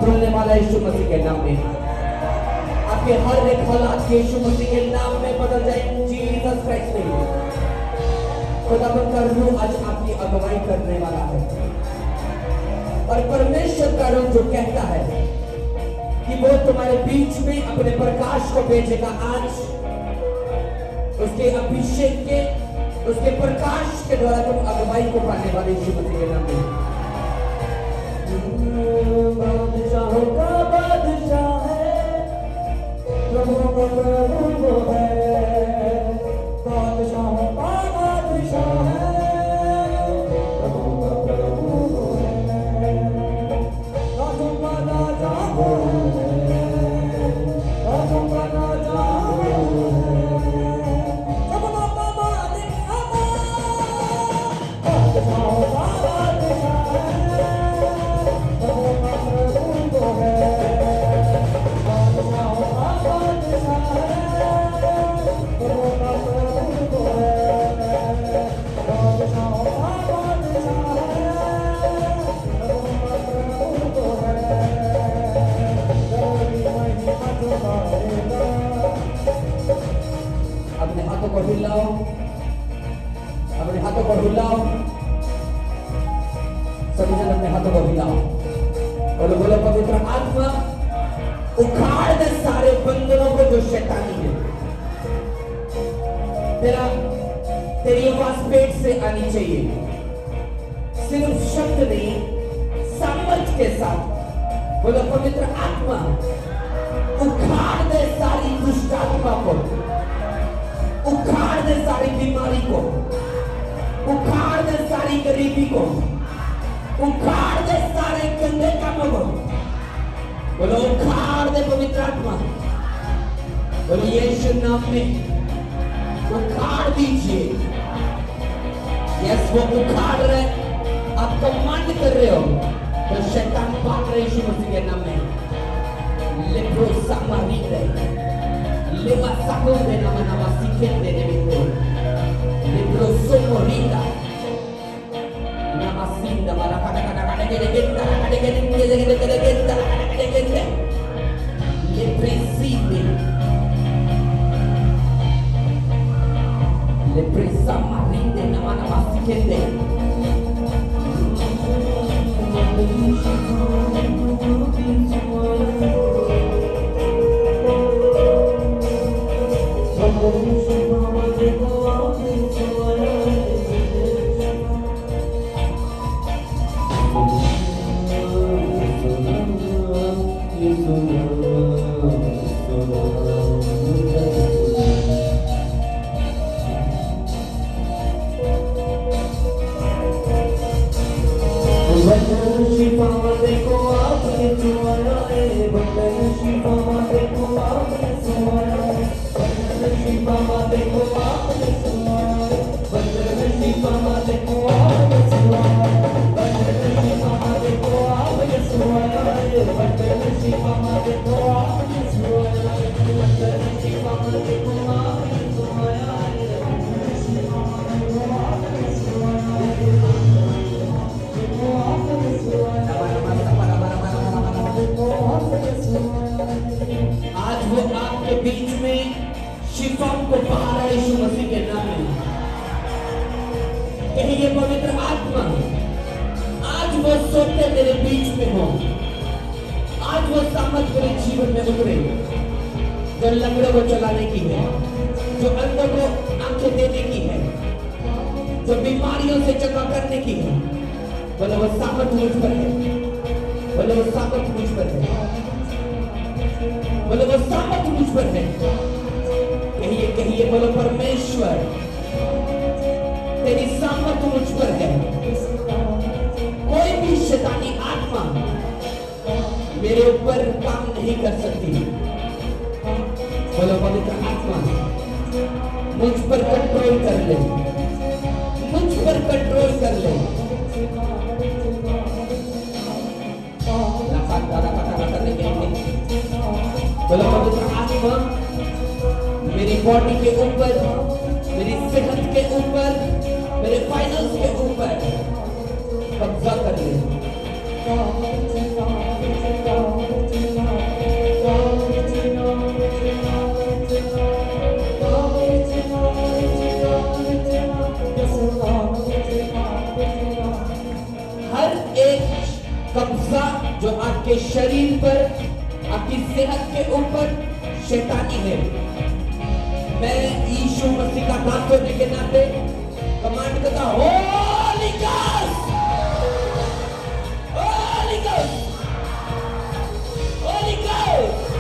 खुलने वाला यीशु मसीह के नाम में। आपके हर एक हालात यीशु मसीह के नाम में बदल जाए, जीसस क्राइस्ट में। खुदावंद का रूह आज आपकी अगुवाई करने वाला है और परमेश्वर का रूह जो कहता है कि वो तुम्हारे बीच में अपने प्रकाश को भेजेगा आज, उसके अभिषेक के, उसके प्रकाश के द्वारा तुम अगुवाई को पाने वाले यीशु मसीह के नाम में। बादशाहों का बादशाह है, प्रभु का प्रभु वो है, बादशाहों का बादशाह है, प्रभु का प्रभु वो है, राजों का राजा वो है, राजों का राजा वो है, सबका मालिक बादशाहों का बादशाह है, प्रभु का प्रभु वो है, बादशाहों का बादशाह है, प्रभु का प्रभु वो है, बादशाहों का बादशाह है, प्रभु का प्रभु वो है, तेरी महिमा तुम्हारेगा। अपने हाथों को हिलाओ, अपने हाथों को हिलाओ, सभी जन अपने हाथों को हिलाओ और बोलो पवित्र आत्मा उखाड़ दे सारे बंधनों को जो शैतानी है। तेरी आवाज पेट से आनी चाहिए, सिर्फ शब्द नहीं, सामर्थ के साथ बोलो पवित्र आत्मा उखाड़ दे सारी दुष्ट आत्मा को, उखाड़ दे सारी बीमारी को, उखाड़ दे सारी गरीबी को, उखाड़ दे सारे गंदे कामों को। बोलो उखाड़ दे पवित्र आत्मा, बोलो यीशु नाम में उखाड़ दीजिए। यस वो उखाड़ रहे, आप कमांड कर रहे हो तो शैतान भाग रहे यीशु मसीह के नाम में। लेप्रो सामारीते लेवा साकोंदे नाम नाम सिकेंदे नेबितो lapro सोमोरीता namasinda barakada kada kada gede gede kada gede gede gede gede gede kada gede le preside le presamarinde nama nama sikende मेरी बॉडी के ऊपर, मेरी सेहत के ऊपर, मेरे फाइनेंस के ऊपर कब्जा कर ले। आपके शरीर पर, आपकी सेहत के ऊपर शैतानी है। मैं यीशु मसीह का नाम करने के नाते कमांड करता हूं, Holi ghost, Holi ghost, Holi ghost,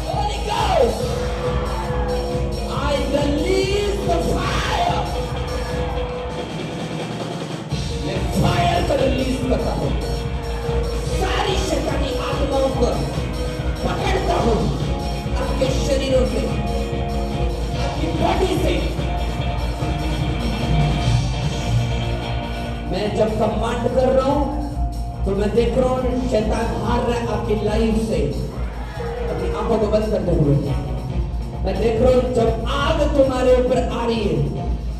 Holi ghost, I release the fire। मैं फायर को रिलीज करता हूं, सारी शैतानी आत्माओं को पकड़ता हूं, आपके शरीरों से, आपकी बॉडी से। मैं जब कमांड कर रहा हूं तो मैं देख रहा हूं शैतान हार रहा है आपकी लाइफ से। अपनी आंखों को बंद करते हुए मैं देख रहा हूं जब आग तुम्हारे ऊपर आ रही है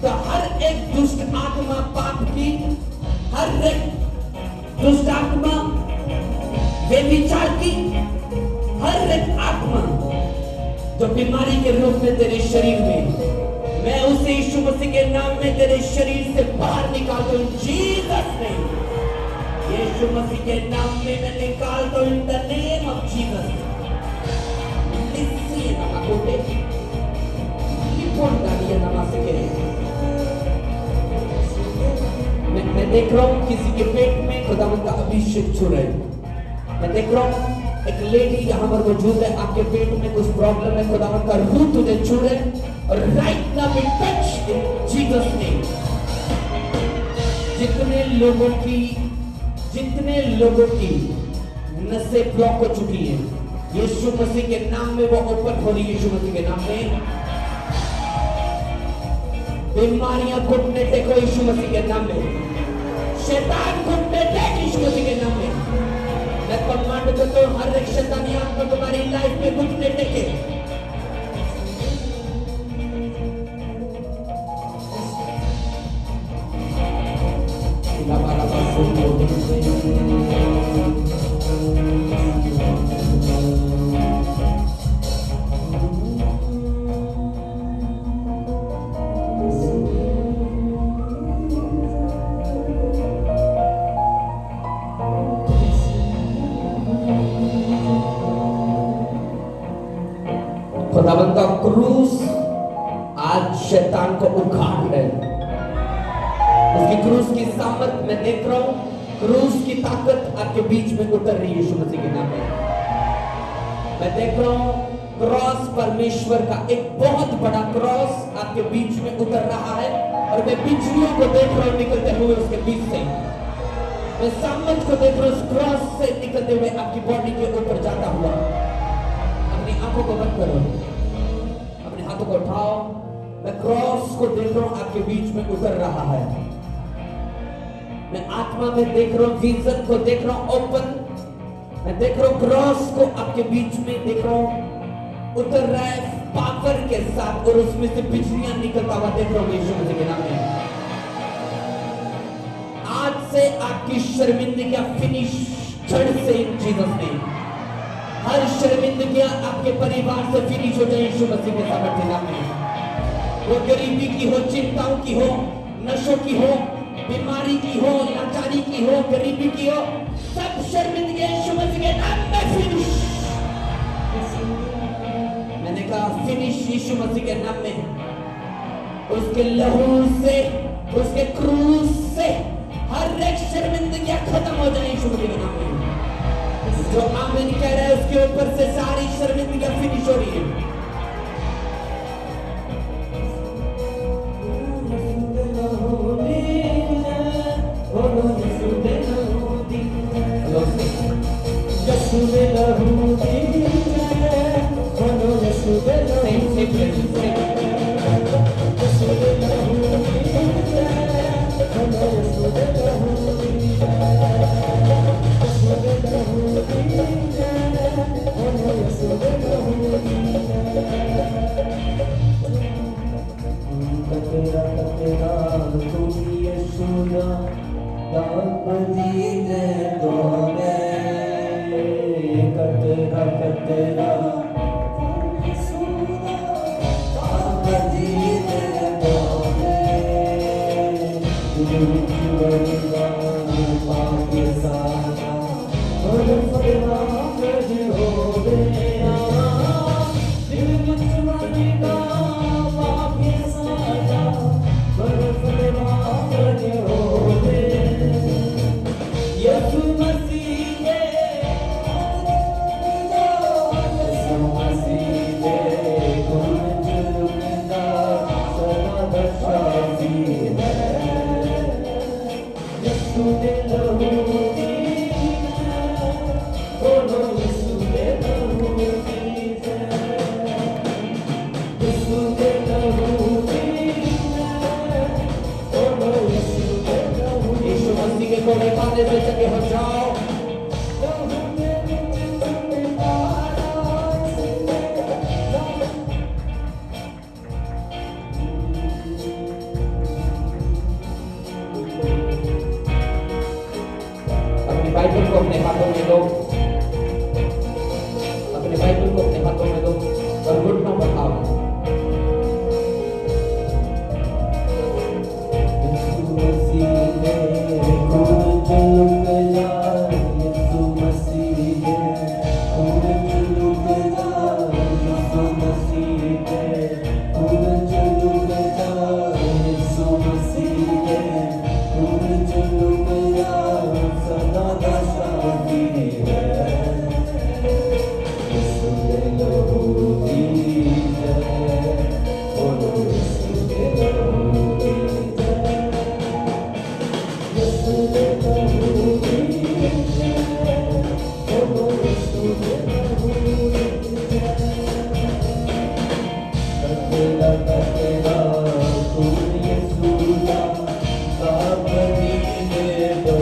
तो हर एक दुष्ट आत्मा पाप की, हर एक दुष्ट आत्मा व्यभिचार की, हर एक आत्मा जो बीमारी के रूप में तेरे शरीर में, मैं उसे यीशु मसीह के नाम में तेरे शरीर से बाहर निकालता हूं, जीसस नेम। यीशु मसीह के नाम में मैं निकालता हूं, in the name of Jesus. लिसी ना कोटे लिपोन दानिया नमाज़ के। मैं देख रहा हूं किसी के पेट में खुदावंद का अभिषेक छू रहा है। मैं देख रहा हूं एक लेडी यहाँ पर मौजूद है, आपके पेट में कुछ प्रॉब्लम है, खुदावंद का रूह तुझे छू रहे और right now in touch in Jesus name. जितने लोगों की नसें ब्लॉक हो चुकी हैं, यीशु मसीह के नाम में वो ओपन हो रही है। यीशु मसीह के नाम में बीमारियां घुटने टेको, यीशु मसीह के नाम में शैतान घुटने टेक, यीशु मसीह के नाम में मैं कमांड करता हूं, हर एक शैतानी आत्मा तुम्हारी लाइफ में घुटने टेके। खुदावंद का क्रूस आज शैतान को उखाड़ है। उसकी क्रूस की सामर्थ मैं देख रहा हूं, क्रूस की ताकत आपके बीच में उतर रही है यीशु मसीह के नाम में। मैं देख रहा हूं क्रॉस परमेश्वर का एक बहुत बड़ा क्रॉस आपके बीच में उतर रहा है और मैं बिजलियों को देख रहा हूं निकलते हुए उसके बीच से। मैं सामर्थ को देख रहा हूं उस क्रॉस से निकलते हुए आपकी बॉडी के ऊपर जाता हुआ। अपनी आंखों को बंद करो, अपने हाथों को उठाओ। मैं क्रॉस को देख रहा हूं आपके बीच में उतर रहा है। मैं आत्मा में देख रहा हूं, विजन को देख रहा हूं ओपन। मैं देख रहा हूं क्रॉस को आपके बीच में देख रहा हूं उतर रहा है पावर के साथ और उसमें से बिजलियां निकलता हुआ देख रहा हूं यीशु मसीह के नाम में। आज से आपकी शर्मिंदगियां फिनिश जड़ से इन जीसस नेम। हर शर्मिंदगियां आपके परिवार से फिनिश हो जाए यीशु मसीह के सामर्थ्य नाम में। वो गरीबी की हो, चिंताओं की हो, नशों की हो, बीमारी की हो, लाचारी की हो, गरीबी की हो, सब शर्मिंदगियां यीशु मसीह के नाम में फिनिश। मैंने कहा फिनिश यीशु मसीह के नाम में। उसके लहू से, उसके क्रूस से हर एक शर्मिंदगियां खत्म हो जाए यीशु मसीह के नाम में। जो आमीन कह रहा है उसके ऊपर से सारी शर्मिंदगियां फिनिश हो रही है। बाइबल को अपने हाथों में लो, अपने बाइबल को अपने हाथों में लो और घुटनों पर आओ। यीशु मसीह ने खून चुका, यीशु मसीह ने खून चुका, यीशु मसीह ने खून चुका, यीशु मसीह ने खून चुका, सदा शांति है। यीशु के लहू की जय, बोलो यीशु के लहू की जय, यीशु के लहू की जय, बोलो यीशु के लहू की जय। कतेला कतेला खून यीशु का, काबरी ने दो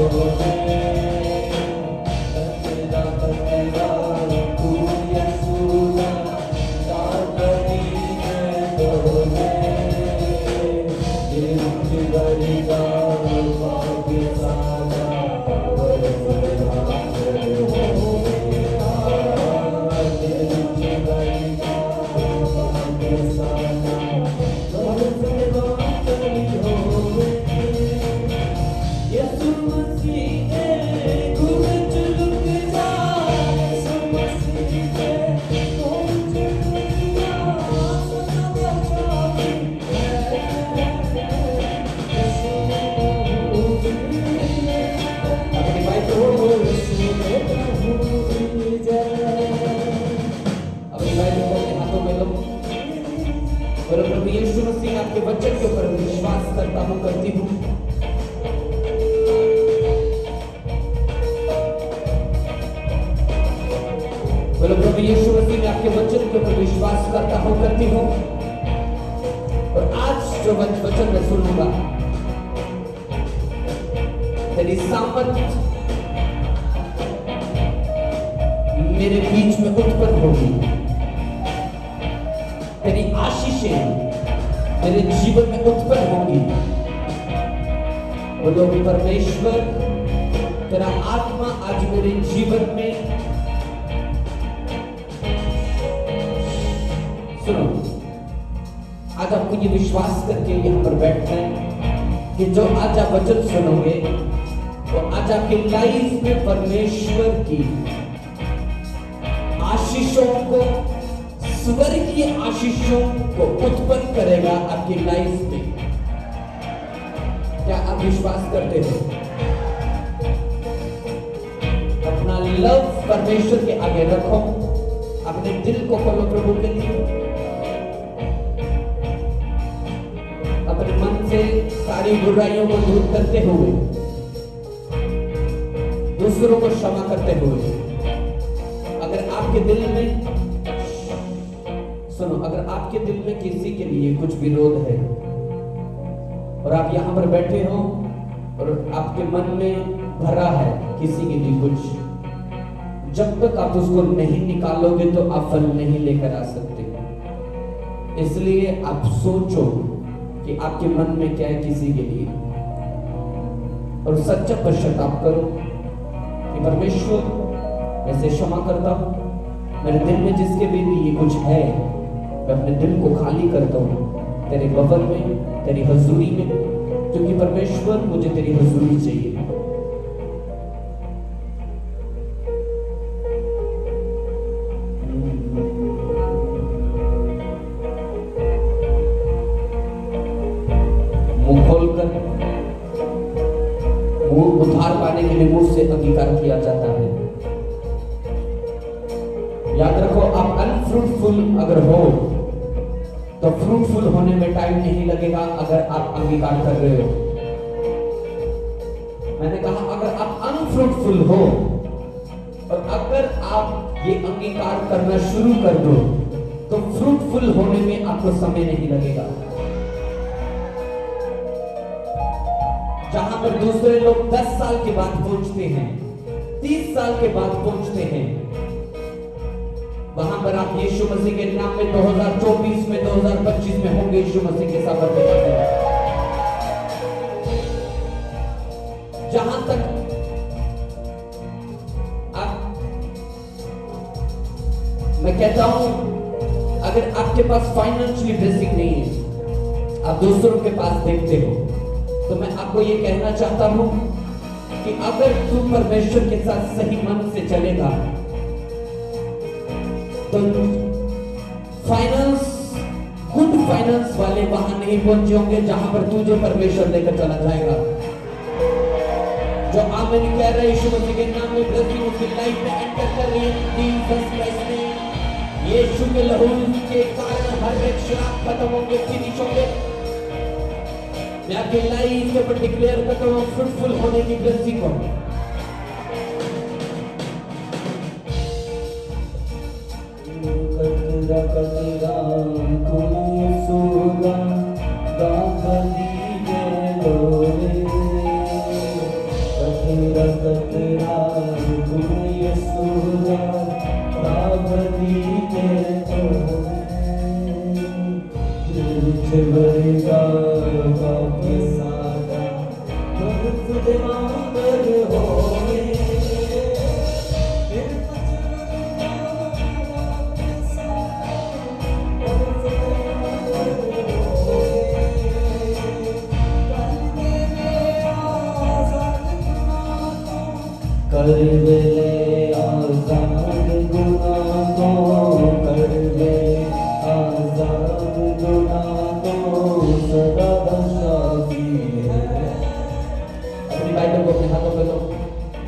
प्रभु यीशु मसीह आपके वचन के ऊपर विश्वास करता हूँ, करती हूँ। बोलो प्रभु यीशु मसीह मैं आपके वचन के ऊपर विश्वास करता हूँ, करती हूँ। और आज जो वचन मैं सुनूंगा, तेरी सामर्थ मेरे बीच में उत्पन्न होगी, तेरी आशीषें मेरे जीवन में उत्पन्न होगी। बोलो परमेश्वर, तेरा आत्मा आज मेरे जीवन में, सुनो, आज आपको ये विश्वास करके यहाँ पर बैठना है कि जो आज आप वचन सुनोगे तो आज आपकी लाइफ में परमेश्वर की आशीषों को, स्वर्गीय आशीषों को उत्पन्न करेगा आपकी लाइफ में। क्या आप विश्वास करते हो? अपना लव परमेश्वर के आगे रखो, अपने दिल को खोलो प्रभु के लिए, अपने मन से सारी बुराइयों को दूर करते हुए, दूसरों को क्षमा करते हुए। अगर आपके दिल में, सुनो, अगर आपके दिल में किसी के लिए कुछ विरोध है और आप यहां पर बैठे हो और आपके मन में भरा है किसी के लिए कुछ, जब तक आप उसको नहीं निकालोगे तो आप फल नहीं लेकर आ सकते। इसलिए आप सोचो कि आपके मन में क्या है किसी के लिए, और सच्चा पश्चाताप करो कि परमेश्वर, मैं इसे क्षमा करता हूं, मेरे दिल में जिसके भी लिए कुछ है, मैं अपने दिल को खाली करता हूँ तेरे भवन में, तेरी हजूरी में, क्योंकि परमेश्वर मुझे तेरी हजूरी चाहिए। वो उद्धार पाने के लिए मुझसे अंगीकार किया जाता है। याद रखो, आप अनफ्रूटफुल अगर हो तो फ्रूटफुल होने में टाइम नहीं लगेगा अगर आप अंगीकार कर रहे हो। मैंने कहा अगर आप अनफ्रूटफुल हो और अगर आप ये अंगीकार करना शुरू कर दो तो फ्रूटफुल होने में आपको समय नहीं लगेगा। जहां पर दूसरे लोग 10 साल के बाद पहुंचते हैं, 30 साल के बाद पहुंचते हैं, वहां पर आप यीशु मसीह के नाम में 2024 में 2025 में होंगे यीशु मसीह के साथ में। जहां तक मैं कहता हूं, अगर आपके पास फाइनेंशियली ब्लेसिंग नहीं है, आप दूसरों के पास देखते हो, तो मैं आपको ये कहना चाहता हूं कि अगर तू परमेश्वर के साथ सही मन से चलेगा तो फाइनेंस, गुड फाइनेंस वाले वहां नहीं पहुंचे होंगे जहां पर तू जो परमेश्वर लेकर चला जाएगा। जो आमीन कह रहे यीशु मसीह के नाम में ब्लेसिंग उसकी लाइफ में एंटर कर रही है जीसस क्राइस्ट में। यीशु के लहू के कारण हर एक श्राप खत्म होंगे, फिनिश होंगे। मैं आपकी लाइफ के ऊपर डिक्लेयर करता हूं फ्रूटफुल होने की ब्लेसिंग को।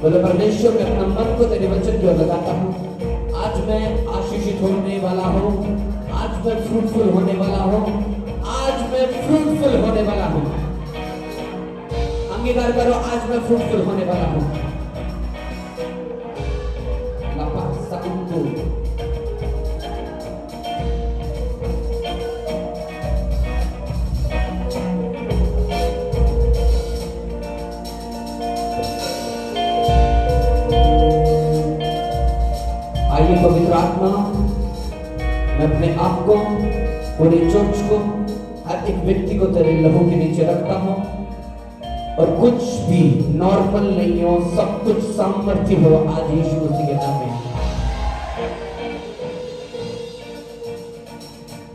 बोले परमेश्वर मैं अपना मन को तेरे वचन की ओर लगाता हूँ। आज मैं आशीषित होने वाला हूँ, आज मैं फ्रूटफुल होने वाला हूँ, आज मैं फ्रूटफुल होने वाला हूँ। अंगीकार करो, आज मैं फ्रूटफुल होने वाला हूँ। पवित्र आत्मा, मैं अपने आप को, पूरे चर्च को, हर एक व्यक्ति को तेरे लहू के नीचे रखता हूं और कुछ भी नॉर्मल नहीं हो, सब कुछ सामर्थ्य हो आज यीशु मसीह के नाम में।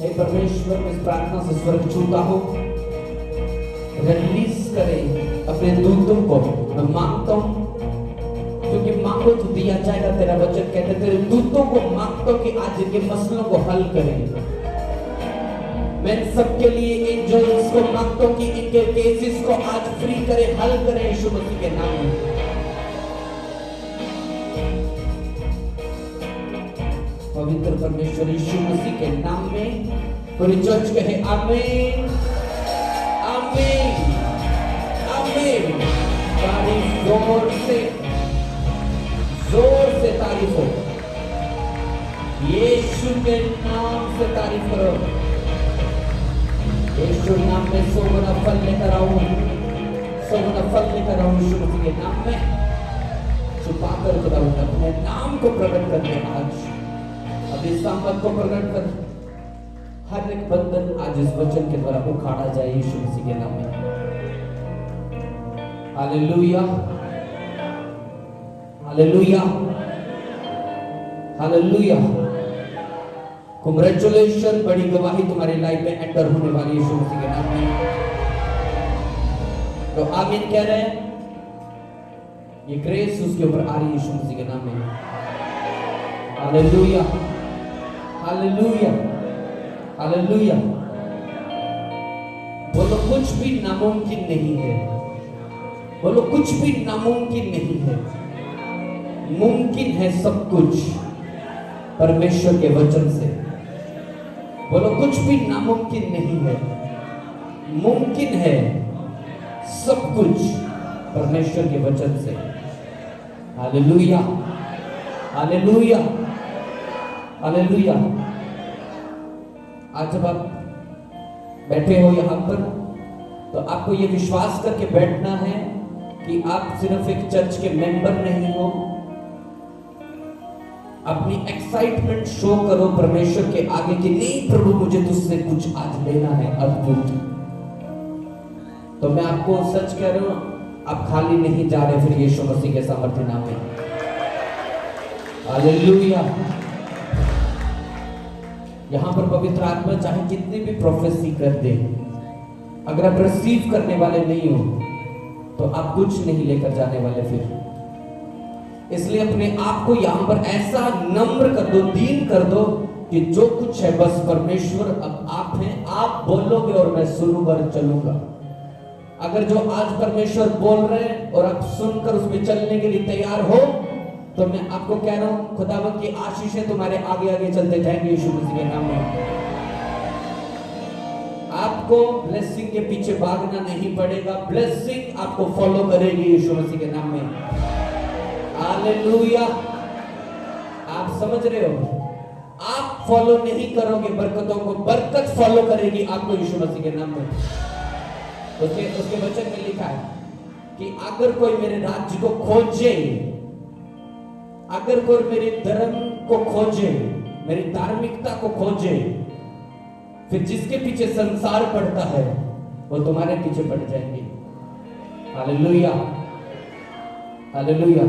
हे परमेश्वर, मैं इस प्रार्थना से स्वर्ग छूता हूं, रिलीज करे अपने दूतों को। मैं मांगता हूं क्योंकि मांगो तो दिया जाएगा, तेरा वचन कहते तेरे दूतों को मांगता कि आज इनके मसलों को हल करें। मैं सबके लिए एंजल्स को मांगता कि इनके केसेस को आज फ्री करे, हल करे यीशु मसीह के नाम में। पवित्र परमेश्वर यीशु मसीह के नाम में पूरी चर्च कहे आमीन, आमीन, आमीन। तारीफ जोर से तारीफ हो, यीशु के नाम से तारीफ करो। यीशु नाम में 100 गुना फल लेकर आऊं, 100 गुना फल लेकर आऊं यीशु मसीह के नाम में। छुपाकर खुदा अपने नाम को प्रकट करते आज, अपनी सामर्थ को प्रकट कर, हर एक बंधन आज इस वचन के द्वारा उखाड़ा जाए यीशु मसीह के नाम में। Hallelujah, hallelujah, hallelujah. कांग्रेचुलेशन, बड़ी गवाही तुम्हारी लाइफ में एंटर होने वाली है यीशु मसीह के नाम में। तो आमीन कह रहे हैं, ये ग्रेस उसके ऊपर आ रही है यीशु मसीह के नाम में। Hallelujah, hallelujah, hallelujah. वो तो कुछ भी नामुमकिन नहीं है, बोलो कुछ भी नामुमकिन नहीं है, मुमकिन है सब कुछ परमेश्वर के वचन से। बोलो कुछ भी नामुमकिन नहीं है, मुमकिन है सब कुछ परमेश्वर के वचन से। Hallelujah, hallelujah, hallelujah. आज जब आप बैठे हो यहाँ पर, तो आपको ये विश्वास करके बैठना है कि आप सिर्फ एक चर्च के मेंबर नहीं हो। अपनी एक्साइटमेंट शो करो परमेश्वर के आगे कि नहीं प्रभु, मुझे तुझसे कुछ आज लेना है अद्भुत। तो मैं आपको सच कह रहा हूं, आप खाली नहीं जा रहे फिर यीशु मसीह के सामर्थ्य नाम में। हालेलुया। यहां पर पवित्र आत्मा चाहे कितनी भी प्रोफेसी कर दे, अगर आप रिसीव करने वाले नहीं हो तो आप कुछ नहीं लेकर जाने वाले फिर। इसलिए अपने आप को यहां पर ऐसा नम्र कर दो, दीन कर दो कि जो कुछ है बस परमेश्वर अब आप हैं, आप बोलोगे और मैं सुनूंगा और चलूंगा। अगर जो आज परमेश्वर बोल रहे हैं और आप सुनकर उसमें चलने के लिए तैयार हो, तो मैं आपको कह रहा हूं खुदावंद की आशीषें तुम्हारे आगे आगे चलते जाएंगे यीशु मसीह के नाम में। आपको ब्लेसिंग के पीछे भागना नहीं पड़ेगा, ब्लेसिंग आपको फॉलो करेगी यीशु मसीह के नाम में। हालेलुया। आप समझ रहे हो, आप फॉलो नहीं करोगे बरकतों को, बरकत फॉलो करेगी आपको यीशु मसीह के नाम में। उसके वचन में लिखा है कि अगर कोई मेरे राज्य को खोजे, अगर कोई मेरे धर्म को खोजे, मेरी धार्मिकता को खोजे, फिर जिसके पीछे संसार पड़ता है वो तुम्हारे पीछे पड़ जाएंगे। Hallelujah, hallelujah.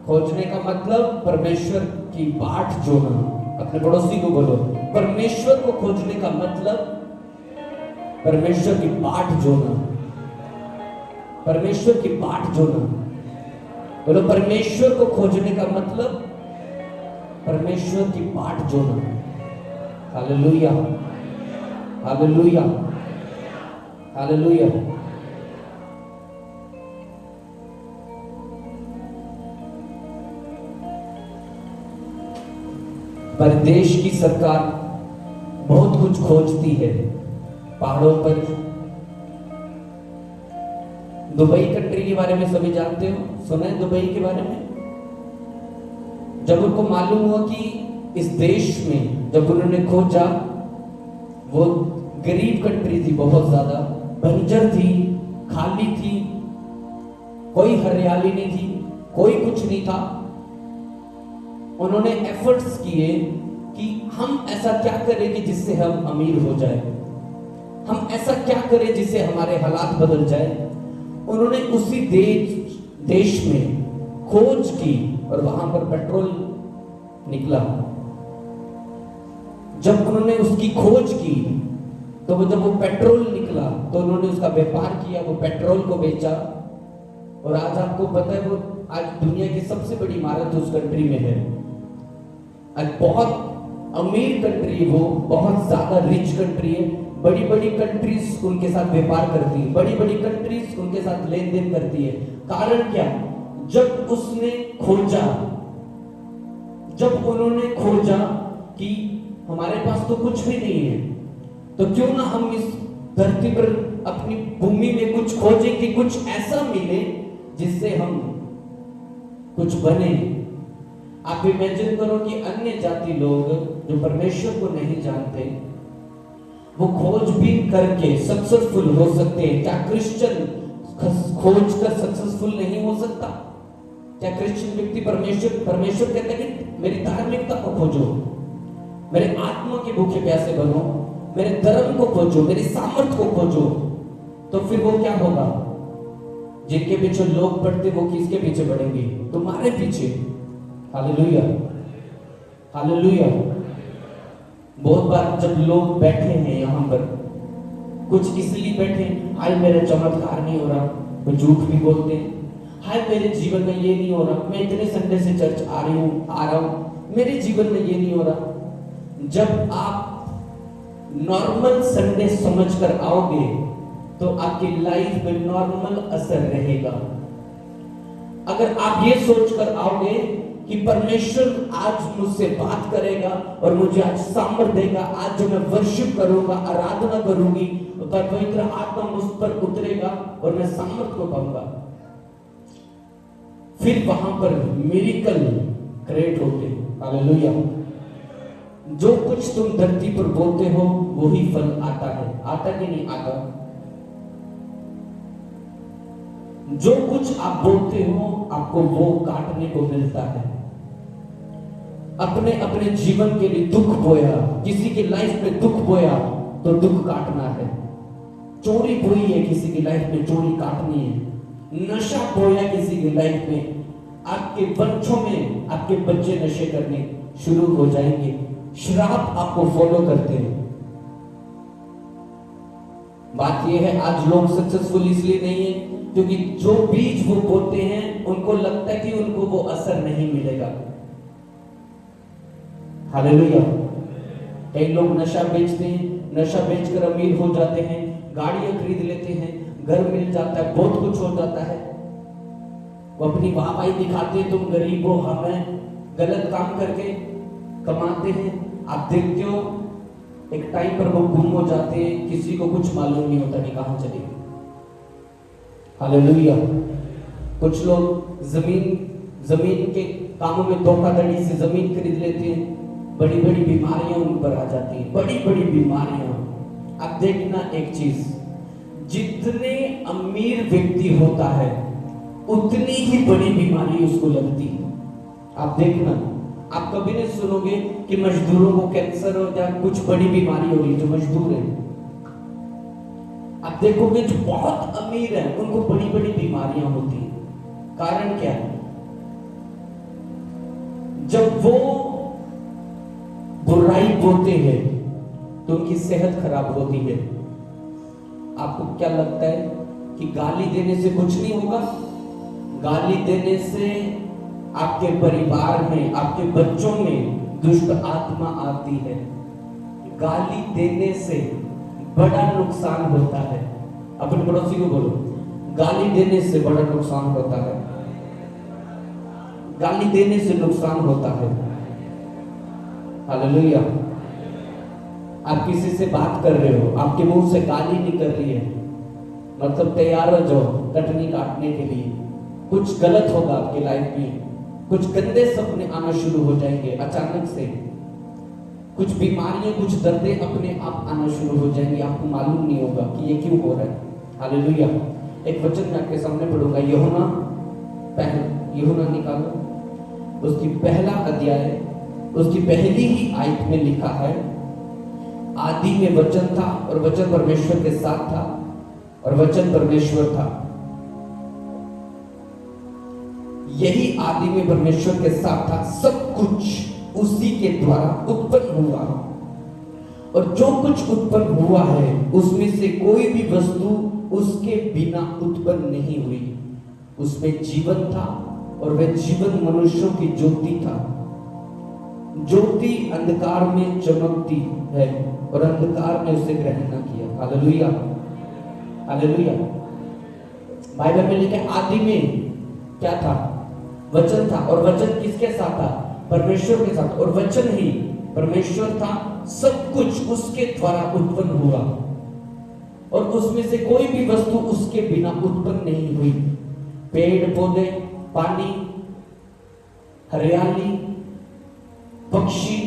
खोजने का मतलब परमेश्वर की बाट जोना। अपने पड़ोसी को बोलो, परमेश्वर को खोजने का मतलब परमेश्वर की बाट जोना, परमेश्वर की बाट जोना। बोलो परमेश्वर को खोजने का मतलब परमेश्वर की बाट जोना। Hallelujah, hallelujah, hallelujah. पर देश की सरकार बहुत कुछ खोजती है पहाड़ों पर। दुबई कंट्री के बारे में सभी जानते हो, सुना है दुबई के बारे में? जब उनको मालूम हुआ कि इस देश में, जब उन्होंने खोजा, वो गरीब कंट्री थी, बहुत ज्यादा बंजर थी, खाली थी, कोई हरियाली नहीं थी, कोई कुछ नहीं था। उन्होंने एफर्ट्स किए कि हम ऐसा क्या करें कि जिससे हम अमीर हो जाए, हम ऐसा क्या करें जिससे हमारे हालात बदल जाए। उन्होंने उसी देश में खोज की और वहां पर पेट्रोल निकला। जब उन्होंने उसकी खोज की तो जब वो पेट्रोल निकला तो उन्होंने उसका व्यापार किया, वो पेट्रोल को बेचा। और आज आपको पता है, वो आज दुनिया की सबसे बड़ी इमारत उस कंट्री में है। आज बहुत अमीर कंट्री, वो बहुत ज्यादा रिच कंट्री है। बड़ी बड़ी कंट्रीज उनके साथ व्यापार करती है, बड़ी बड़ी कंट्रीज उनके साथ लेन देन करती है। कारण क्या? जब उसने खोजा, जब उन्होंने खोजा कि हमारे पास तो कुछ भी नहीं है, तो क्यों ना हम इस धरती पर अपनी भूमि में कुछ खोजें कि कुछ ऐसा मिले जिससे हम कुछ बने। आप इमेजिन करो कि अन्य जाति लोग जो परमेश्वर को नहीं जानते, वो खोजबीन करके सक्सेसफुल हो सकते हैं। क्या क्रिश्चियन खोज कर सक्सेसफुल नहीं हो सकता? क्या क्रिश्चियन व्यक्ति परमेश्वर कहते हैं कि मेरी धार्मिकता को खोजो, मेरे आत्मा के भूखे प्यासे बनो, मेरे धर्म को खोजो, मेरी सामर्थ को खोजो, तो फिर वो क्या होगा? जिनके पीछे लोग पढ़ते वो किसके पीछे पड़ेंगे? तुम्हारे पीछे। Hallelujah, hallelujah. बहुत बार जब लोग बैठे हैं यहाँ पर, कुछ इसलिए बैठे, हाय मेरा चमत्कार नहीं हो रहा, वो झूठ भी बोलते हैं। हाय मेरे जीवन में ये नहीं हो रहा, मैं इतने संडे से चर्च आ रहा हूँ, मेरे जीवन में ये नहीं हो रहा। जब आप नॉर्मल संडे समझकर आओगे तो आपकी लाइफ में नॉर्मल असर रहेगा। अगर आप ये सोचकर आओगे कि परमेश्वर आज मुझसे बात करेगा और मुझे आज सामर्थ देगा, आज जो मैं वर्शिप करूंगा, आराधना करूंगी, तो पवित्र आत्मा मुझ पर उतरेगा और मैं सामर्थ को पाऊंगा, फिर वहां पर मिरेकल क्रिएट होते। हालेलुया। जो कुछ तुम धरती पर बोलते हो वही फल आता है। आता कि नहीं आता? जो कुछ आप बोलते हो आपको वो काटने को मिलता है। अपने अपने जीवन के लिए दुख बोया, किसी की लाइफ में दुख बोया तो दुख काटना है। चोरी बोई है किसी की लाइफ में, चोरी काटनी है। नशा बोया किसी की लाइफ में, आपके बच्चों में आपके बच्चे नशे करने शुरू हो जाएंगे। श्राप आपको फॉलो करते हैं। बात यह है आज लोग सक्सेसफुल इसलिए नहीं है क्योंकि जो बीज वो बोते हैं उनको लगता है कि उनको वो असर नहीं मिलेगा। हालेलुया। कई लोग नशा बेचते हैं, नशा बेचकर अमीर हो जाते हैं, गाड़ियां खरीद लेते हैं, घर मिल जाता है, बहुत कुछ हो जाता है। वो अपनी वाहवाही दिखाते हैं, तुम गरीब हो, हमें गलत काम करके कमाते हैं। आप देखते हो एक टाइम पर वो गुम हो जाते हैं, किसी को कुछ मालूम नहीं होता कि कहां चले गए। हालेलुया। कुछ लोग जमीन के कामों में धोखाधड़ी से जमीन खरीद लेते हैं, बड़ी बड़ी बीमारियां उन पर आ जाती हैं, बड़ी बड़ी बीमारियां। अब देखना एक चीज, जितने अमीर व्यक्ति होता है उतनी ही बड़ी बीमारी उसको लगती है। आप देखना, आप कभी नहीं सुनोगे कि मजदूरों को कैंसर हो या कुछ बड़ी बीमारी हो रही है जो मजदूर है। आप देखोगे जो बहुत अमीर है उनको बड़ी बड़ी बीमारियां होती हैं। कारण क्या है? जब वो बुराई बोलते हैं तो उनकी सेहत खराब होती है। आपको क्या लगता है कि गाली देने से कुछ नहीं होगा? गाली देने से आपके परिवार में, आपके बच्चों में दुष्ट आत्मा आती है। गाली देने से बड़ा नुकसान होता है। अपने पड़ोसी को बोलो, गाली देने से बड़ा नुकसान होता है। गाली देने से नुकसान होता है। हालेलुया। आप किसी से बात कर रहे हो, आपके मुंह से गाली निकल रही है, मतलब तैयार हो जाओ कटनी काटने के लिए। कुछ गलत होगा आपकी लाइफ में, कुछ गंदे सपने आना शुरू हो जाएंगे अचानक से, कुछ बीमारियां, कुछ दर्दें अपने आप आना शुरू हो जाएंगे, आपको मालूम नहीं होगा कि ये क्यों हो रहा है। हालेलुया। एक वचन मैं आपके सामने पढ़ूंगा, यूहन्ना निकालो, उसकी पहला अध्याय, उसकी पहली ही आयत में लिखा है, आदि में वचन था और वचन परमेश्वर के साथ था और वचन परमेश्वर था। यही आदि में परमेश्वर के साथ था। सब कुछ उसी के द्वारा उत्पन्न हुआ और जो कुछ उत्पन्न हुआ है उसमें से कोई भी वस्तु उसके बिना उत्पन्न नहीं हुई। उसमें जीवन था और वह जीवन मनुष्यों की ज्योति था। ज्योति अंधकार में चमकती है और अंधकार ने उसे ग्रहण न किया। हालेलुया। हालेलुया। बाइबल में लिखा है आदि में क्या था? वचन था और वचन किसके साथ था? परमेश्वर के साथ, और वचन ही परमेश्वर था। सब कुछ उसके द्वारा उत्पन्न हुआ और उसमें से कोई भी वस्तु उसके बिना उत्पन्न नहीं हुई। पेड़ पौधे, पानी, हरियाली, पक्षी,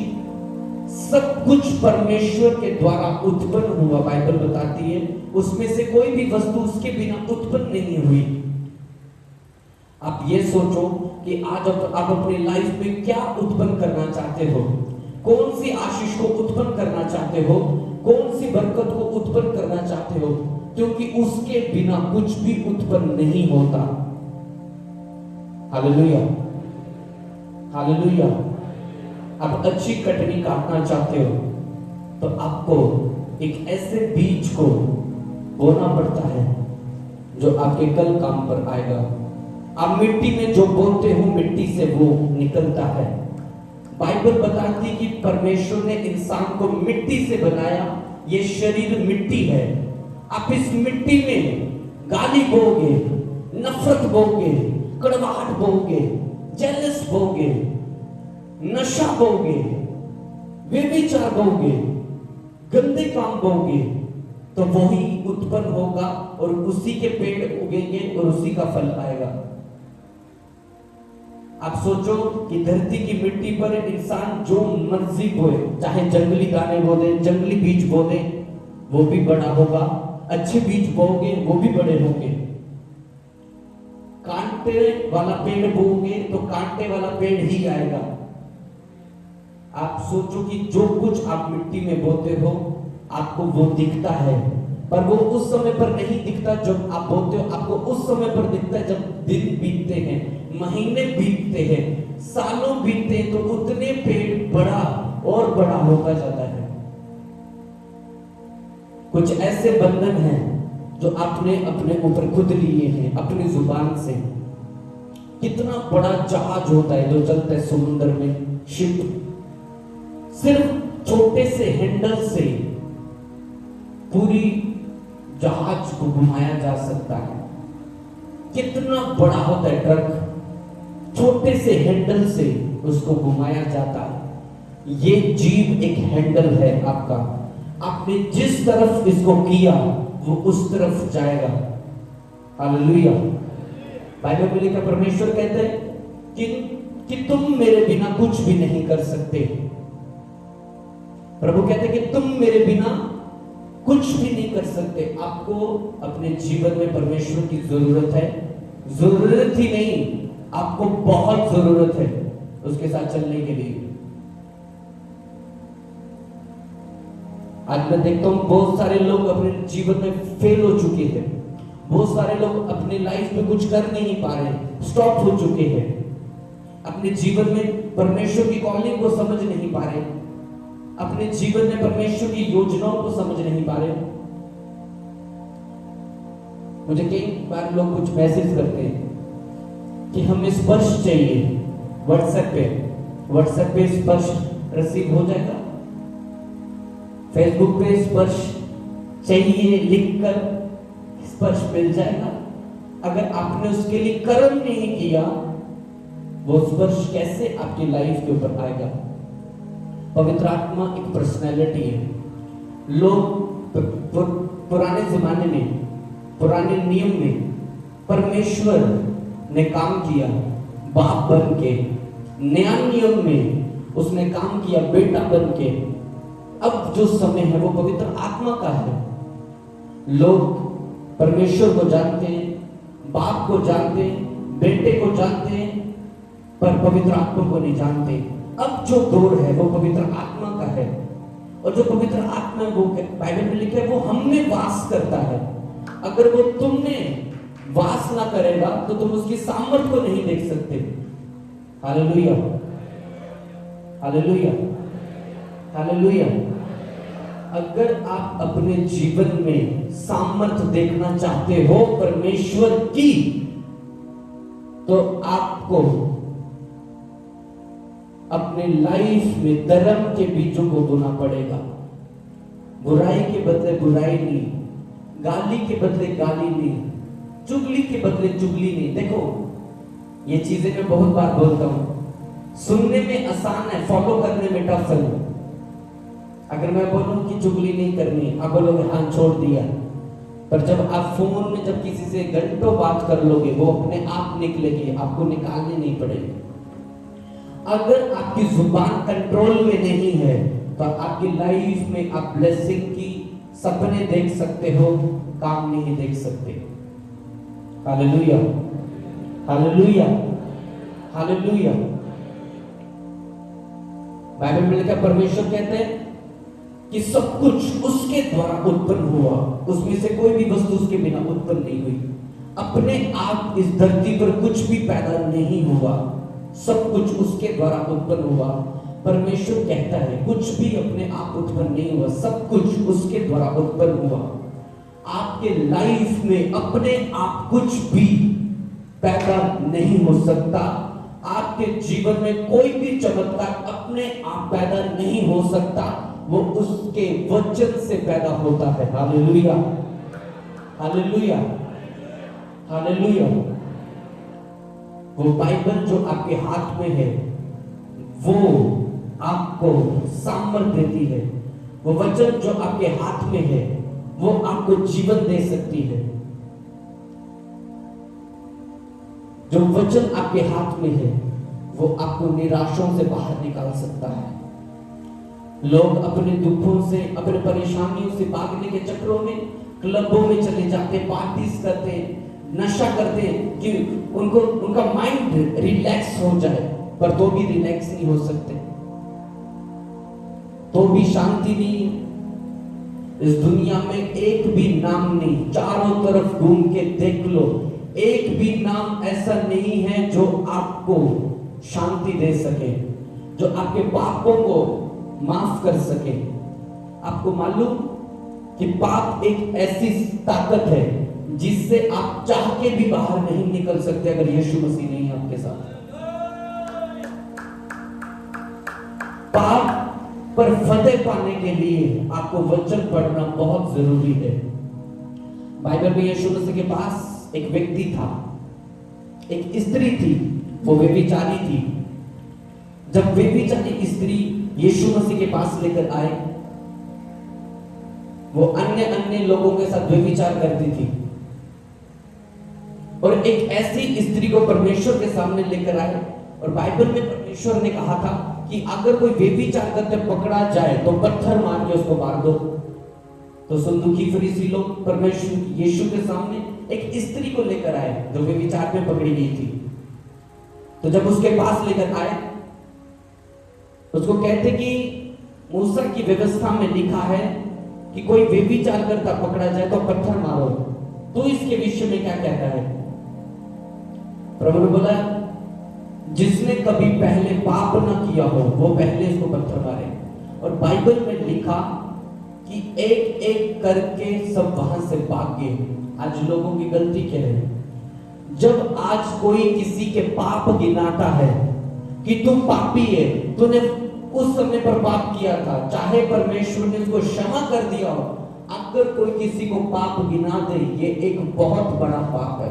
सब कुछ परमेश्वर के द्वारा उत्पन्न हुआ। बाइबल बताती है उसमें से कोई भी वस्तु उसके बिना उत्पन्न नहीं हुई। आप ये सोचो कि आज आप अपनी लाइफ में क्या उत्पन्न करना चाहते हो, कौन सी आशीष को उत्पन्न करना चाहते हो, कौन सी बरकत को उत्पन्न करना चाहते हो, क्योंकि उसके बिना कुछ भी उत्पन्न नहीं होता। हालेलुया। हालेलुया। आप अच्छी कटनी काटना चाहते हो तो आपको एक ऐसे बीज को बोना पड़ता है जो आपके कल काम पर आएगा। आप मिट्टी में जो बोते हो मिट्टी से वो निकलता है। बाइबल बताती है कि परमेश्वर ने इंसान को मिट्टी से बनाया। ये शरीर मिट्टी है। आप इस मिट्टी में गाली बोगे, नफरत बोगे, कड़वाहट बोगे, जेलस बोगे, नशा बोगे, व्यभिचार बोगे, गंदे काम बोगे, तो वही उत्पन्न होगा और उसी के पेड़ उगेंगे और उसी का फल आएगा। आप सोचो कि धरती की मिट्टी पर इंसान जो मर्जी बोए, चाहे जंगली दाने बो दे, जंगली बीज बो दे, वो भी बड़ा होगा। अच्छे बीज बोगे वो भी बड़े होंगे। कांटे वाला पेड़ बोगे तो कांटे वाला पेड़ ही आएगा। आप सोचो कि जो कुछ आप मिट्टी में बोते हो आपको वो दिखता है, पर वो उस समय पर नहीं दिखता जब आप बोते हो। आपको उस समय पर दिखता है जब दिन बीतते हैं, महीने बीतते हैं, सालों बीतते हैं, तो उतने पेड़ बड़ा और बड़ा होता जाता है। कुछ ऐसे बंधन हैं जो आपने अपने ऊपर खुद लिए हैं अपनी जुबान से। कितना बड़ा जहाज होता है जो चलता है समुद्र में, शिप, सिर्फ छोटे से हैंडल से पूरी जहाज को घुमाया जा सकता है। कितना बड़ा होता है ट्रक, छोटे से हैंडल से उसको घुमाया जाता है। ये जीव एक हैंडल है आपका। आपने जिस तरफ इसको किया वो उस तरफ जाएगा। हालेलुया। बाइबल में लिखा, परमेश्वर कहते हैं कि तुम मेरे बिना कुछ भी नहीं कर सकते। प्रभु कहते हैं कि तुम मेरे बिना कुछ भी नहीं कर सकते। आपको अपने जीवन में परमेश्वर की जरूरत है। जरूरत ही नहीं, आपको बहुत जरूरत है उसके साथ चलने के लिए। आज मैं देखता हूं बहुत सारे लोग अपने जीवन में फेल हो चुके हैं। बहुत सारे लोग अपने लाइफ में कुछ कर नहीं पा रहे, स्टॉप हो चुके हैं। अपने जीवन में परमेश्वर की कॉलिंग को समझ नहीं पा रहे, अपने जीवन में परमेश्वर की योजनाओं को समझ नहीं पा रहे। मुझे कई बार लोग कुछ मैसेज करते हैं कि हमें स्पर्श चाहिए व्हाट्सएप पे स्पर्श रिसीव हो जाएगा, फेसबुक पे स्पर्श चाहिए लिखकर स्पर्श मिल जाएगा। अगर आपने उसके लिए कर्म नहीं किया, वो स्पर्श कैसे आपकी लाइफ के ऊपर आएगा? पवित्र आत्मा एक पर्सनैलिटी है। लोग पुराने जमाने में, पुराने नियम में परमेश्वर ने काम किया बाप बन के, नया नियम में उसने काम किया बेटा बन के। अब जो समय है वो पवित्र आत्मा का है। लोग परमेश्वर को जानते हैं, बाप को जानते हैं, बेटे को जानते हैं, पर पवित्र आत्मा को नहीं जानते। अब जो दौर है वो पवित्र आत्मा का है, और जो पवित्र आत्मा वो बाइबल में लिखा है वो हम में वास करता है। अगर वो तुमने वास ना करेगा तो तुम उसकी सामर्थ को नहीं देख सकते। Hallelujah, hallelujah, hallelujah. अगर आप अपने जीवन में सामर्थ देखना चाहते हो परमेश्वर की, तो आपको अपने लाइफ में धर्म के बीजों को बोना पड़ेगा। बुराई के बदले बुराई नहीं, गाली के बदले गाली नहीं, चुगली के बदले चुगली नहीं। देखो, ये चीजें मैं बहुत बार बोलता हूं, सुनने में आसान है, फॉलो करने में टफ है। अगर मैं बोलूं कि चुगली नहीं करनी, आप बोलोगे हाँ छोड़ दिया, पर जब आप फोन में जब किसी से घंटों बात कर लोगे वो अपने आप निकलेगी, आपको निकालनी नहीं पड़ेगी। अगर आपकी जुबान कंट्रोल में नहीं है तो आपकी लाइफ में आप ब्लेसिंग की सपने देख सकते हो, काम नहीं देख सकते। Hallelujah, hallelujah, hallelujah. बाइबल में लिखा, परमेश्वर कहते हैं कि सब कुछ उसके द्वारा उत्पन्न हुआ, उसमें से कोई भी वस्तु उसके बिना उत्पन्न नहीं हुई। अपने आप इस धरती पर कुछ भी पैदा नहीं हुआ, सब कुछ उसके द्वारा उत्पन्न हुआ। परमेश्वर कहता है कुछ भी अपने आप उत्पन्न नहीं हुआ, सब कुछ उसके द्वारा उत्पन्न हुआ। आपके लाइफ में अपने आप कुछ भी पैदा नहीं हो सकता। आपके जीवन में कोई भी चमत्कार अपने आप पैदा नहीं हो सकता, वो उसके वचन से पैदा होता है। Hallelujah, hallelujah, hallelujah. वो बाइबल जो आपके हाथ में है वो आपको सामर्थ्य देती है। वो वचन जो आपके हाथ में है वो आपको जीवन दे सकती है। जो वचन आपके हाथ में है वो आपको निराशों से बाहर निकाल सकता है। लोग अपने दुखों से, अपने परेशानियों से भागने के चक्रों में क्लबों में चले जाते, पार्टीज करते, नशा करते कि उनका माइंड रिलैक्स हो जाए, पर तो भी रिलैक्स नहीं हो सकते, तो भी शांति नहीं है। इस दुनिया में एक भी नाम नहीं, चारों तरफ घूम के देख लो, एक भी नाम ऐसा नहीं है जो आपको शांति दे सके, जो आपके पापों को माफ कर सके। आपको मालूम कि पाप एक ऐसी ताकत है जिससे आप चाह के भी बाहर नहीं निकल सकते अगर यीशु मसीह नहीं है आपके साथ। पाप पर फतेह पाने के लिए आपको वचन पढ़ना बहुत जरूरी है। बाइबल में यीशु मसीह के पास एक व्यक्ति था, एक स्त्री थी, वो व्यभिचारी थी। जब व्यभिचारी स्त्री यीशु मसीह के पास लेकर आए, वो अन्य लोगों के साथ व्यभिचार करती थी, और एक ऐसी स्त्री को परमेश्वर के सामने लेकर आए। और बाइबल में परमेश्वर ने कहा था कि अगर कोई व्यभिचार करते पकड़ा जाए तो पत्थर मार के उसको मार दो। तो सदूकी फरीसी लोग परमेश्वर यीशु के सामने एक स्त्री को लेकर आए जो व्यभिचार में पकड़ी गई थी। तो जब उसके पास लेकर आए, उसको कहते कि मूसा की व्यवस्था में लिखा है कि कोई व्यभिचार करता पकड़ा जाए तो पत्थर मारो, तो इसके विषय में क्या कहता है? प्रभु ने बोला, जिसने कभी पहले पाप न किया हो वो पहले इसको पत्थर मारे। और बाइबल में लिखा कि एक एक करके सब वहां से भाग गए। आज लोगों की गलती क्या है? जब आज कोई किसी के पाप गिनाता है कि तू पापी है, तूने उस समय पर पाप किया था, चाहे परमेश्वर ने उसको क्षमा कर दिया हो, अगर कोई किसी को पाप गिना दे, ये एक बहुत बड़ा पाप है।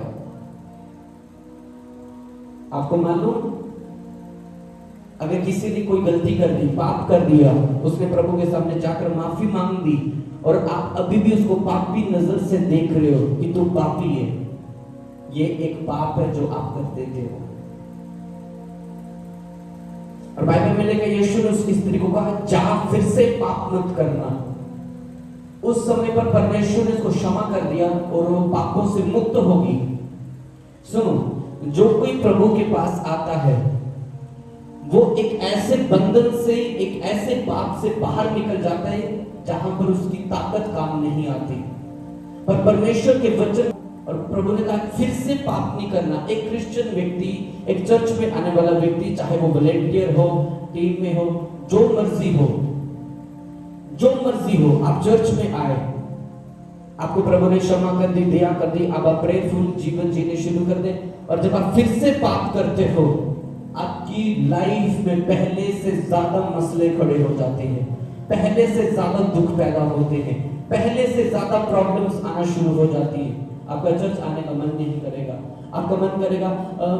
आपको मालूम, अगर किसी ने कोई गलती कर दी, पाप कर दिया, उसने प्रभु के सामने जाकर माफी मांग दी, और आप अभी भी उसको पापी नजर से देख रहे हो कि तू पापी है, ये एक पाप है जो आप कर देते हो। और बाइबल में लेकर यीशु ने उस स्त्री को कहा, जा फिर से पाप मत करना। उस समय पर परमेश्वर ने उसको क्षमा कर दिया और वो पापों से मुक्त होगी। सुनो, जो कोई प्रभु के पास आता है वो एक ऐसे बंधन से, एक ऐसे पाप से बाहर निकल जाता है जहां पर उसकी ताकत काम नहीं आती। पर परमेश्वर के वचन और प्रभु ने कहा फिर से पाप नहीं करना। एक क्रिश्चियन व्यक्ति, एक चर्च में आने वाला व्यक्ति, चाहे वो वॉलंटियर हो, टीम में हो, जो मर्जी हो, आप चर्च में आए, आपको प्रभु ने क्षमा कर दी, दया कर दी, अब आप प्रेयरफुल जीवन जीने शुरू कर दे। और जब आप फिर से पाप करते हो, आपकी लाइफ में पहले से ज्यादा मसले खड़े हो जाते हैं, पहले से ज्यादा दुख पैदा होते हैं, पहले से ज्यादा प्रॉब्लम्स आना शुरू हो जाती है। आपका चर्च आने का मन नहीं करेगा, आपका मन करेगा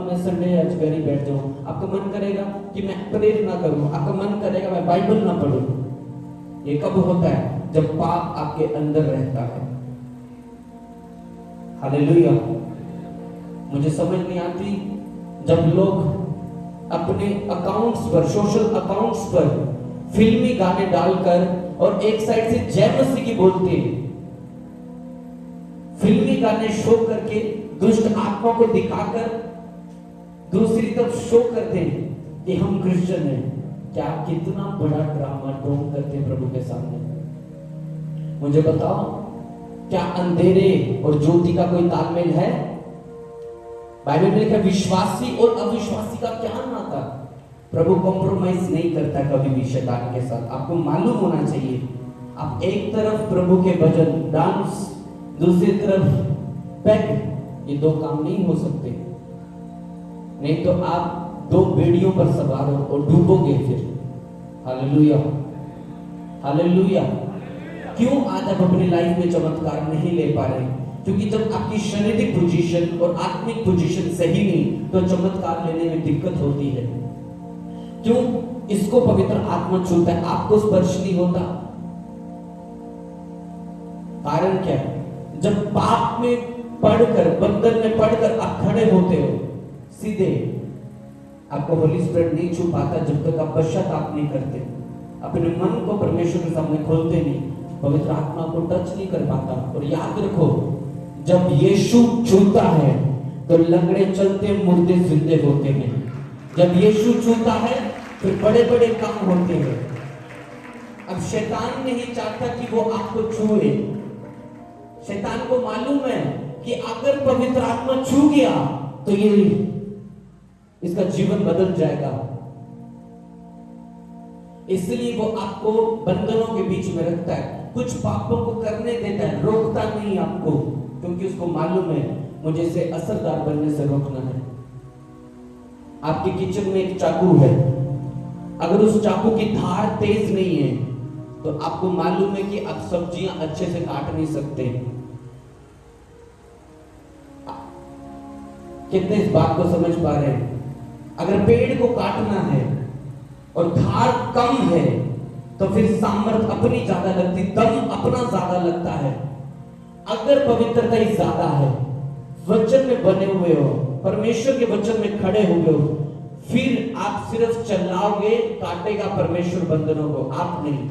मैं संडे आज घर ही बैठ जाऊं, आपका मन करेगा कि मैं प्रेयर ना करूं, आपका मन करेगा मैं बाइबल ना पढूं। ये कब होता है? जब पाप आपके अंदर रहता है। हालेलुया। मुझे समझ नहीं आती जब लोग अपने अकाउंट्स पर, सोशल अकाउंट्स पर फिल्मी गाने डालकर और एक साइड से जय मसीह की बोलते हैं, फिल्मी गाने शो करके दुष्ट आत्मा को दिखाकर दूसरी तरफ शो करते हैं कि हम क्रिश्चियन हैं। क्या कितना बड़ा ड्रामा टोन करते हैं प्रभु के सामने। मुझे बताओ, क्या अंधेरे और ज्योति का कोई तालमेल है? बाइबल में लिखा विश्वासी और अविश्वासी का क्या नाता? प्रभु कॉम्प्रोमाइज नहीं करता कभी भी शैतान के साथ। आपको मालूम होना चाहिए, आप एक तरफ प्रभु के भजन, डांस, दूसरी तरफ पैक, ये दो काम नहीं हो सकते, नहीं तो आप दो बेड़ियों पर सवार हो और डूबोगे फिर। Hallelujah, hallelujah. क्यों आज आप अपनी लाइफ में चमत्कार नहीं ले पा रहे? क्योंकि जब आपकी शारीरिक पोजीशन और आत्मिक पोजीशन सही नहीं तो चमत्कार लेने में दिक्कत होती है। क्यों? इसको पवित्र आत्मा छूता है, आपको स्पर्श नहीं होता। कारण क्या है? जब पाप में पढ़कर, बंधन में पढ़कर आप खड़े होते हो सीधे, आपको होली स्पिरिट नहीं छू पाता जब तक आप पश्चाताप नहीं करते, अपने मन को परमेश्वर के सामने खोलते नहीं, पवित्र आत्मा को टच नहीं कर पाता। और याद रखो, जब यीशु छूता है तो लंगड़े चलते, मुर्दे जिंदे होते हैं। जब यीशु छूता है फिर बड़े बड़े काम होते हैं। अब शैतान नहीं चाहता कि वो आपको छुए। शैतान को मालूम है कि अगर पवित्र आत्मा छू गया तो ये इसका जीवन बदल जाएगा, इसलिए वो आपको बंधनों के बीच में रखता है, कुछ पापों को करने देता है, रोकता नहीं आपको, क्योंकि उसको मालूम है मुझे इसे असरदार बनने से रोकना है। आपके किचन में एक चाकू है, अगर उस चाकू की धार तेज नहीं है तो आपको मालूम है कि आप सब्जियां अच्छे से काट नहीं सकते। कितने इस बात को समझ पा रहे हैं? अगर पेड़ को काटना है और धार कम है तो फिर सामर्थ अपनी ज्यादा लगती, दम अपना ज्यादा लगता है। अगर पवित्रता ही ज्यादा है, वचन में बने हुए हो, परमेश्वर के वचन में खड़े हुए हो, फिर आप सिर्फ चलाओगे, काटेगा परमेश्वर बंधनों को, आप नहीं।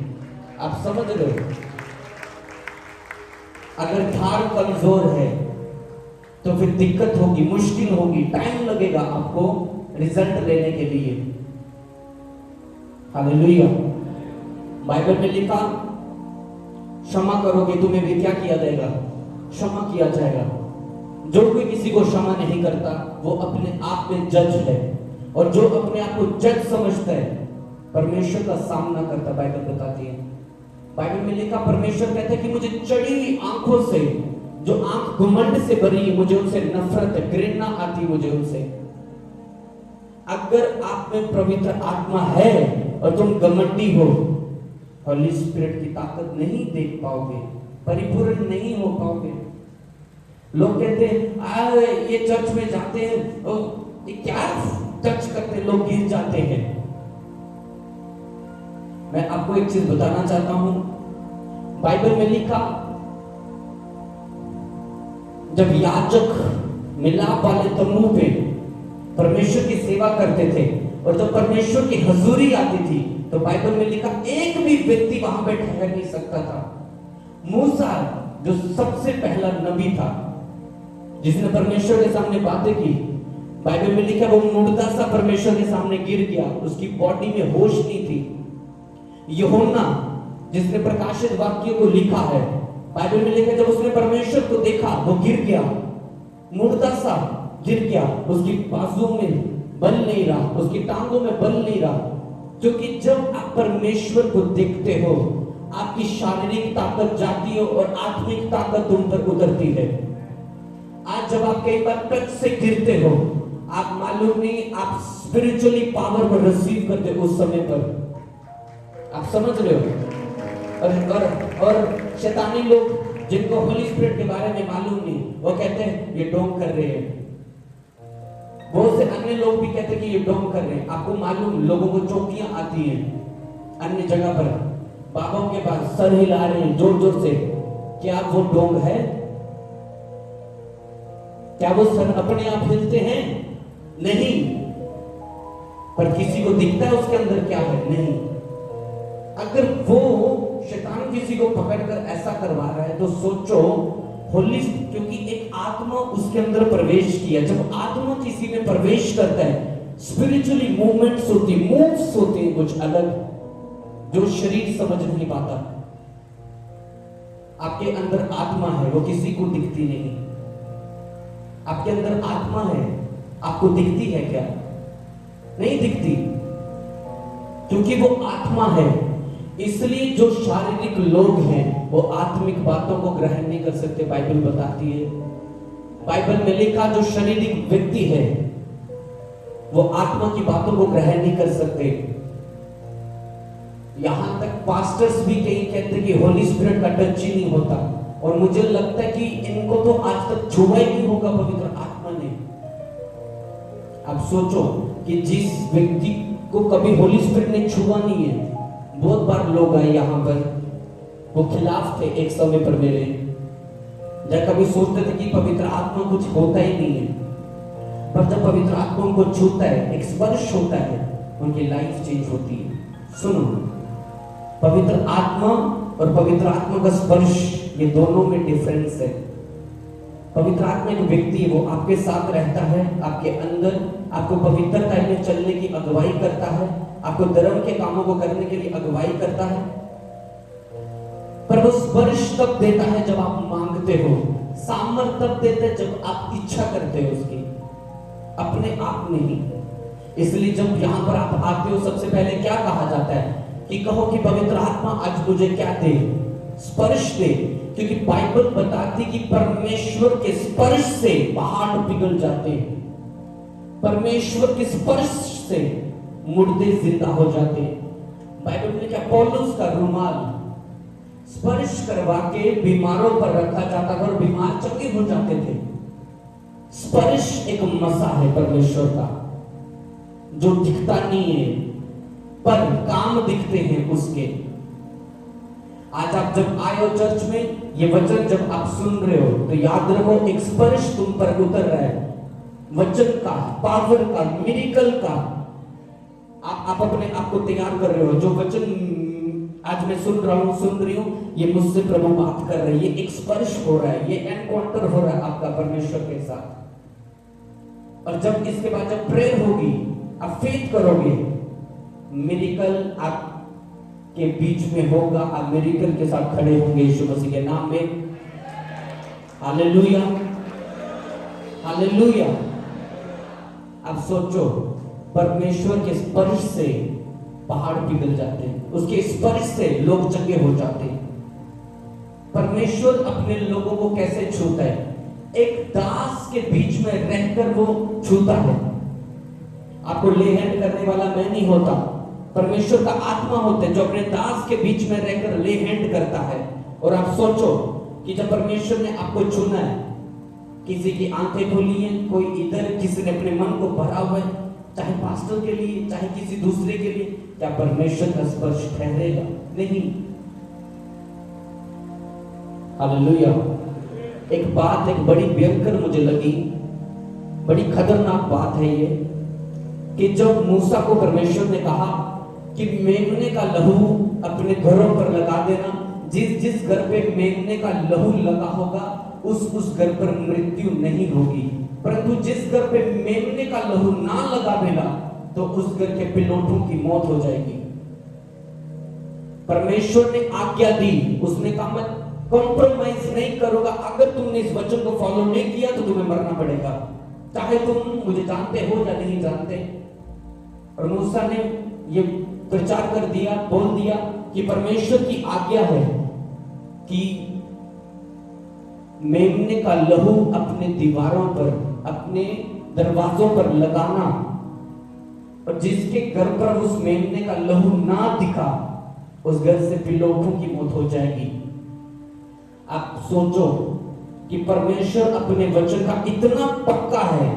आप समझ रहे हो? अगर धार कमजोर है तो फिर दिक्कत होगी, मुश्किल होगी, टाइम लगेगा आपको रिजल्ट लेने के लिए। हालेलुया। बाइबल में लिखा, क्षमा करोगे तुम्हें भी क्या किया जाएगा? क्षमा किया जाएगा। जो कोई किसी को क्षमा नहीं करता वो अपने आप में जज है, और जो अपने आप को जज समझता है परमेश्वर का सामना करता। बाइबल बताती है, बाइबल में लिखा, परमेश्वर कहता है कि मुझे चढ़ी हुई आंखों से, जो आंख घमंड से भरी है, मुझे उनसे नफरत है, घृणा आती मुझे उनसे। अगर आप में पवित्र आत्मा है और तुम घमंडी हो, होली स्पिरिट की ताकत नहीं देख पाओगे, परिपूर्ण नहीं हो पाओगे। लोग कहते हैं ये चर्च में जाते हैं, ये क्या टच करते, लोग गिर जाते हैं। मैं आपको एक चीज बताना चाहता हूं, बाइबल में लिखा, जब याजक मिलाप वाले तम्बू पे परमेश्वर की सेवा करते थे और जब परमेश्वर की हजूरी आती थी तो बाइबल में लिखा एक भी व्यक्ति वहां पे ठहर नहीं सकता था। मूसा जो सबसे पहला नबी था जिसने परमेश्वर के सामने बातें की, बाइबल में लिखा वो मुर्दा सा परमेश्वर के सामने गिर गया, उसकी बॉडी में होश नहीं थी। यूहन्ना जिसने प्रकाशित वाक्यों को लिखा है, बाइबल में लिखा जब उसने परमेश्वर को देखा वो गिर गया, मुर्दा सा गिर गया, उसकी बाजुओं में बल नहीं रहा, उसकी टांगों में बल नहीं रहा। क्योंकि जब आप परमेश्वर को देखते हो आपकी शारीरिक ताकत जाती है और आत्मिक ताकत तुम पर उतरती है। आज जब आप कई बार टच से गिरते हो, आप मालूम नहीं आप स्पिरिचुअली पावर को रिसीव करते हो उस समय पर। आप समझ रहे हो? और शैतानी लोग जिनको होली स्पिरिट के बारे में मालूम नहीं, वो कहते हैं ये डोंग कर रहे हैं। बहुत से अन्य लोग भी कहते हैं कि ये डोंग कर रहे हैं। आपको मालूम, लोगों को चौकियां आती हैं अन्य जगह पर, बाबाओं के पास सर हिला रहे हैं जोर जोर से, क्या वो डोंग है? क्या वो सर अपने आप हिलते हैं? नहीं। पर किसी को दिखता है उसके अंदर क्या है? नहीं। अगर वो शैतान किसी को पकड़कर ऐसा करवा रहा है तो सोचो, होली, क्योंकि एक आत्मा उसके अंदर प्रवेश किया। जब आत्मा किसी में प्रवेश करता है, स्पिरिचुअली मूवमेंट्स होती, मूव्स होते हैं कुछ अलग, जो शरीर समझ नहीं पाता। आपके अंदर आत्मा है, वो किसी को दिखती नहीं। आपके अंदर आत्मा है, आपको दिखती है क्या? नहीं दिखती, क्योंकि वो आत्मा है। इसलिए जो शारीरिक लोग हैं वो आत्मिक बातों को ग्रहण नहीं कर सकते। बाइबल बताती है, बाइबल में लिखा जो शारीरिक व्यक्ति है वो आत्मा की बातों को ग्रहण नहीं कर सकते। यहां तक पास्टर्स भी कहीं कहते कि होली स्पिरिट का टच ही नहीं होता। और मुझे लगता है कि इनको तो आज तक छुआ ही नहीं होगा पवित्र आत्मा ने। आप सोचो कि जिस व्यक्ति को कभी होली स्पिरिट ने छुआ नहीं है, बहुत बार लोग आए यहाँ पर, वो खिलाफ थे एक समय पर मेरे, जब कभी सोचते थे कि पवित्र आत्मा कुछ होता ही नहीं है, पर जब पवित्र आत्मा उनको छूता है, एक स्पर्श होता है, उनकी लाइफ चेंज होती है। सुनो, पवित्र आत्मा और पवित्र आत्मा का स्पर्श, ये दोनों में डिफरेंस है। पवित्र आत्मा एक व्यक्ति है, वो आपके साथ रहता है, आपके अंदर आपको पवित्रता में चलने की अगुवाई करता है, आपको धर्म के कामों को करने के लिए अगुवाई करता है। पर वो स्पर्श तब देता है जब आप मांगते हो, सामर्थ तब देता है जब आप इच्छा करते हो उसकी, अपने आप नहीं। इसलिए जब यहां पर आप आते हो, सबसे पहले क्या कहा जाता है कि कहो कि पवित्र आत्मा आज मुझे क्या दे, स्पर्श दे। क्योंकि बाइबल बताती कि परमेश्वर के स्पर्श से पहाड़ पिघल जाते हैं, परमेश्वर के स्पर्श से मुर्दे जिंदा हो जाते हैं। बाइबल में क्या, पौलुस का रुमाल स्पर्श करवा के बीमारों पर रखा जाता था और बीमार चंगे हो जाते थे। स्पर्श एक मसा है परमेश्वर का, जो दिखता नहीं है पर काम दिखते हैं उसके। आज आप जब आए हो चर्च में, ये वचन जब आप सुन रहे हो तो याद रखो, एक स्पर्श तुम पर उतर रहा है, वचन का, पावर का, मिरेकल का। आप अपने आप को तैयार कर रहे हो। जो वचन आज मैं सुन रहा हूं, सुन रही हूं, ये मुझसे प्रभु बात कर रहे हैं, ये एक स्पर्श हो रहा है, ये एनकाउंटर हो रहा है आपका परमेश्वर के साथ। और जब इसके बाद जब प्रेयर होगी, आप फेथ करोगे, मिरेकल आपके बीच में होगा, आप मिरेकल के साथ खड़े होंगे यीशु मसीह के नाम में। Hallelujah, hallelujah. अब सोचो, परमेश्वर के स्पर्श से पहाड़ पिघल जाते हैं, उसके स्पर्श से लोग चंगे हो जाते हैं। परमेश्वर अपने लोगों को कैसे छूता है? एक दास के बीच में रहकर वो छूता है। आपको ले हैंड करने वाला मैं नहीं होता, परमेश्वर का आत्मा होता है जो अपने दास के बीच में रहकर ले हैंड करता है। और आप सोचो कि जब परमेश्वर ने आपको चुना है, किसी की आंखें खोली हैं, कोई इधर, किसी ने अपने मन को भरा हुआ है, चाहे पास्टर के लिए, चाहे किसी दूसरे के लिए, क्या परमेश्वर का स्पर्श ठहरेगा? नहीं। हालेलुया। एक बात, एक बड़ी भयंकर मुझे लगी, बड़ी खतरनाक बात है ये, कि जब मूसा को परमेश्वर ने कहा कि मेमने का लहू अपने घरों पर लगा देना, जिस जिस घर पे मेमने का लहू लगा होगा उस घर पर मृत्यु नहीं होगी, परंतु जिस घर पे मेमने का लहू ना लगा देगा तो उस घर के पिलोठों की मौत हो जाएगी। परमेश्वर ने आज्ञा दी, उसने कहा मैं कॉम्प्रोमाइज नहीं करूंगा, अगर तुमने इस वचन को फॉलो नहीं किया तो तुम्हें मरना पड़ेगा, चाहे तुम मुझे जानते हो या नहीं जानते। और मूसा ने ये प्रचार कर दिया, बोल दिया कि परमेश्वर की आज्ञा है कि मेमने का लहू अपने दीवारों पर, अपने दरवाजों पर लगाना, और जिसके घर पर उस मेमने का लहू ना दिखा उस घर से पिलोठों की मौत हो जाएगी। आप सोचो कि परमेश्वर अपने वचन का इतना पक्का है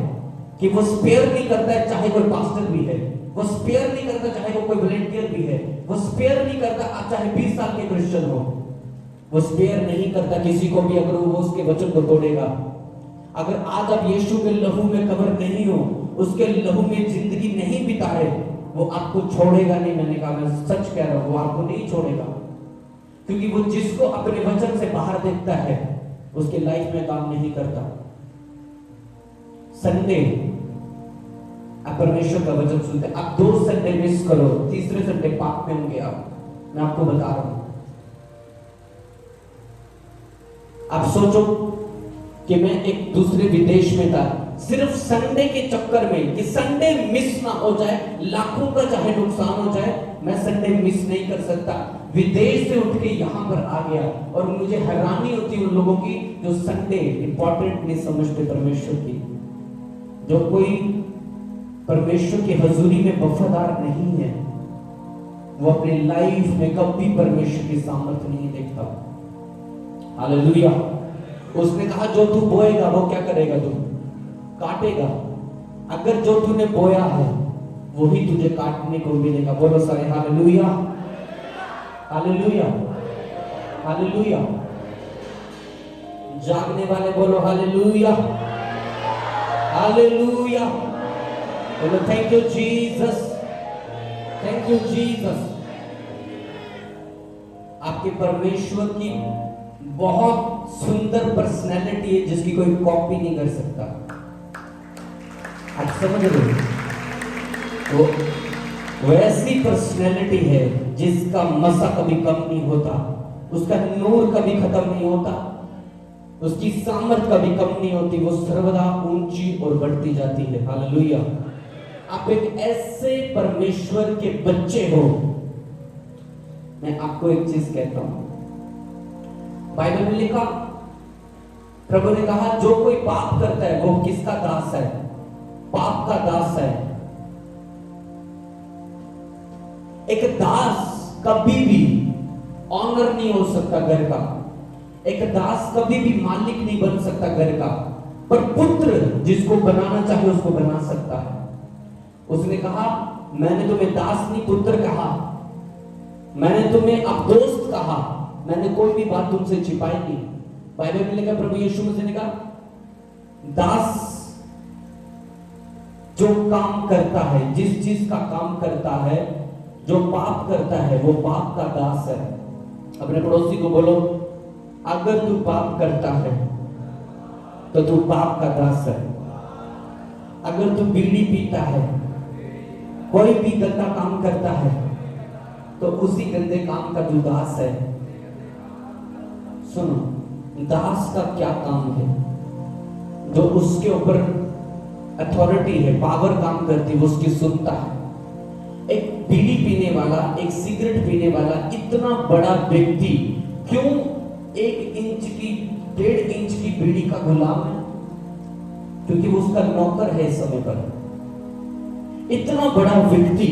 कि वो स्पेयर नहीं करता है, चाहे कोई पास्टर भी है, वो स्पेयर नहीं करता चाहे वो कोई वॉलंटियर भी है, वो स्पेयर नहीं करता चाहे 20 साल के क्रिश्चियन हो, वो स्पेयर नहीं करता किसी को भी अगर वो उसके वचन को तोड़ेगा। अगर आज आप यीशु के लहू में कवर नहीं हो, उसके लहू में जिंदगी नहीं बिता रहे, वो आपको छोड़ेगा नहीं। मैंने कहा, मैं सच कह रहा हूं, वो आपको नहीं छोड़ेगा, क्योंकि वो जिसको अपने वचन से बाहर देखता है उसके लाइफ में काम नहीं करता। संडे आप परमेश्वर का वचन सुनते, आप 2 संडे मिस करो, तीसरे संडे पाप में होंगे आप, मैं आपको बता रहा हूं। आप सोचो कि मैं एक दूसरे विदेश में था, सिर्फ संडे के चक्कर में कि संडे मिस ना हो जाए, लाखों का चाहे नुकसान हो जाए, मैं संडे मिस नहीं कर सकता। विदेश से उठ के यहां पर आ गया, और मुझे हैरानी होती उन लोगों की जो संडे इंपॉर्टेंट नहीं समझते परमेश्वर की, जो कोई परमेश्वर की हजूरी में वफादार नहीं है, वो अपनी लाइफ में कभी परमेश्वर की सामर्थ्य नहीं देखता। हालेलुया। उसने कहा जो तू बोएगा वो क्या करेगा, तू काटेगा। अगर जो तूने बोया है वही तुझे काटने को मिलेगा। बोलो सारे हालेलुया, हालेलुया, हालेलुया। जागने वाले बोलो हालेलुया, हालेलुया। बोलो thank you Jesus, thank you Jesus. आपके परमेश्वर की बहुत सुंदर पर्सनैलिटी है जिसकी कोई कॉपी नहीं कर सकता। आप समझ रहे हो? वो ऐसी पर्सनैलिटी है जिसका मसा कभी कम नहीं होता, उसका नूर कभी खत्म नहीं होता, उसकी सामर्थ कभी कम नहीं होती, वो सर्वदा ऊंची और बढ़ती जाती है। हालेलुया। आप एक ऐसे परमेश्वर के बच्चे हो। मैं आपको एक चीज कहता हूं, बाइबल में लिखा, प्रभु ने कहा जो कोई पाप करता है वो किसका दास है, पाप का दास है। एक दास कभी भी ऑनर नहीं हो सकता घर का, एक दास कभी भी मालिक नहीं बन सकता घर का, पर पुत्र जिसको बनाना चाहे उसको बना सकता है। उसने कहा मैंने तुम्हें दास नहीं पुत्र कहा, मैंने तुम्हें अब दोस्त कहा, मैंने कोई भी बात तुमसे छिपाई नहीं। बाइबल में लिखा, प्रभु यीशु मसीह ने कहा दास जो काम करता है, जिस चीज का काम करता है, जो पाप करता है वो पाप का दास है। अपने पड़ोसी को बोलो अगर तू पाप करता है तो तू पाप का दास है। अगर तू बीड़ी पीता है, कोई भी गंदा काम करता है, तो उसी गंदे काम का तू दास है। सुनो, दास का क्या काम है? जो उसके ऊपर अथॉरिटी है, पावर काम करती है, वो उसकी सुनता है। एक बीड़ी पीने वाला, एक सिगरेट पीने वाला इतना बड़ा व्यक्ति क्यों 1 इंच की 1.5 इंच की बीड़ी का गुलाम है? क्योंकि वो उसका नौकर है इस समय पर। इतना बड़ा व्यक्ति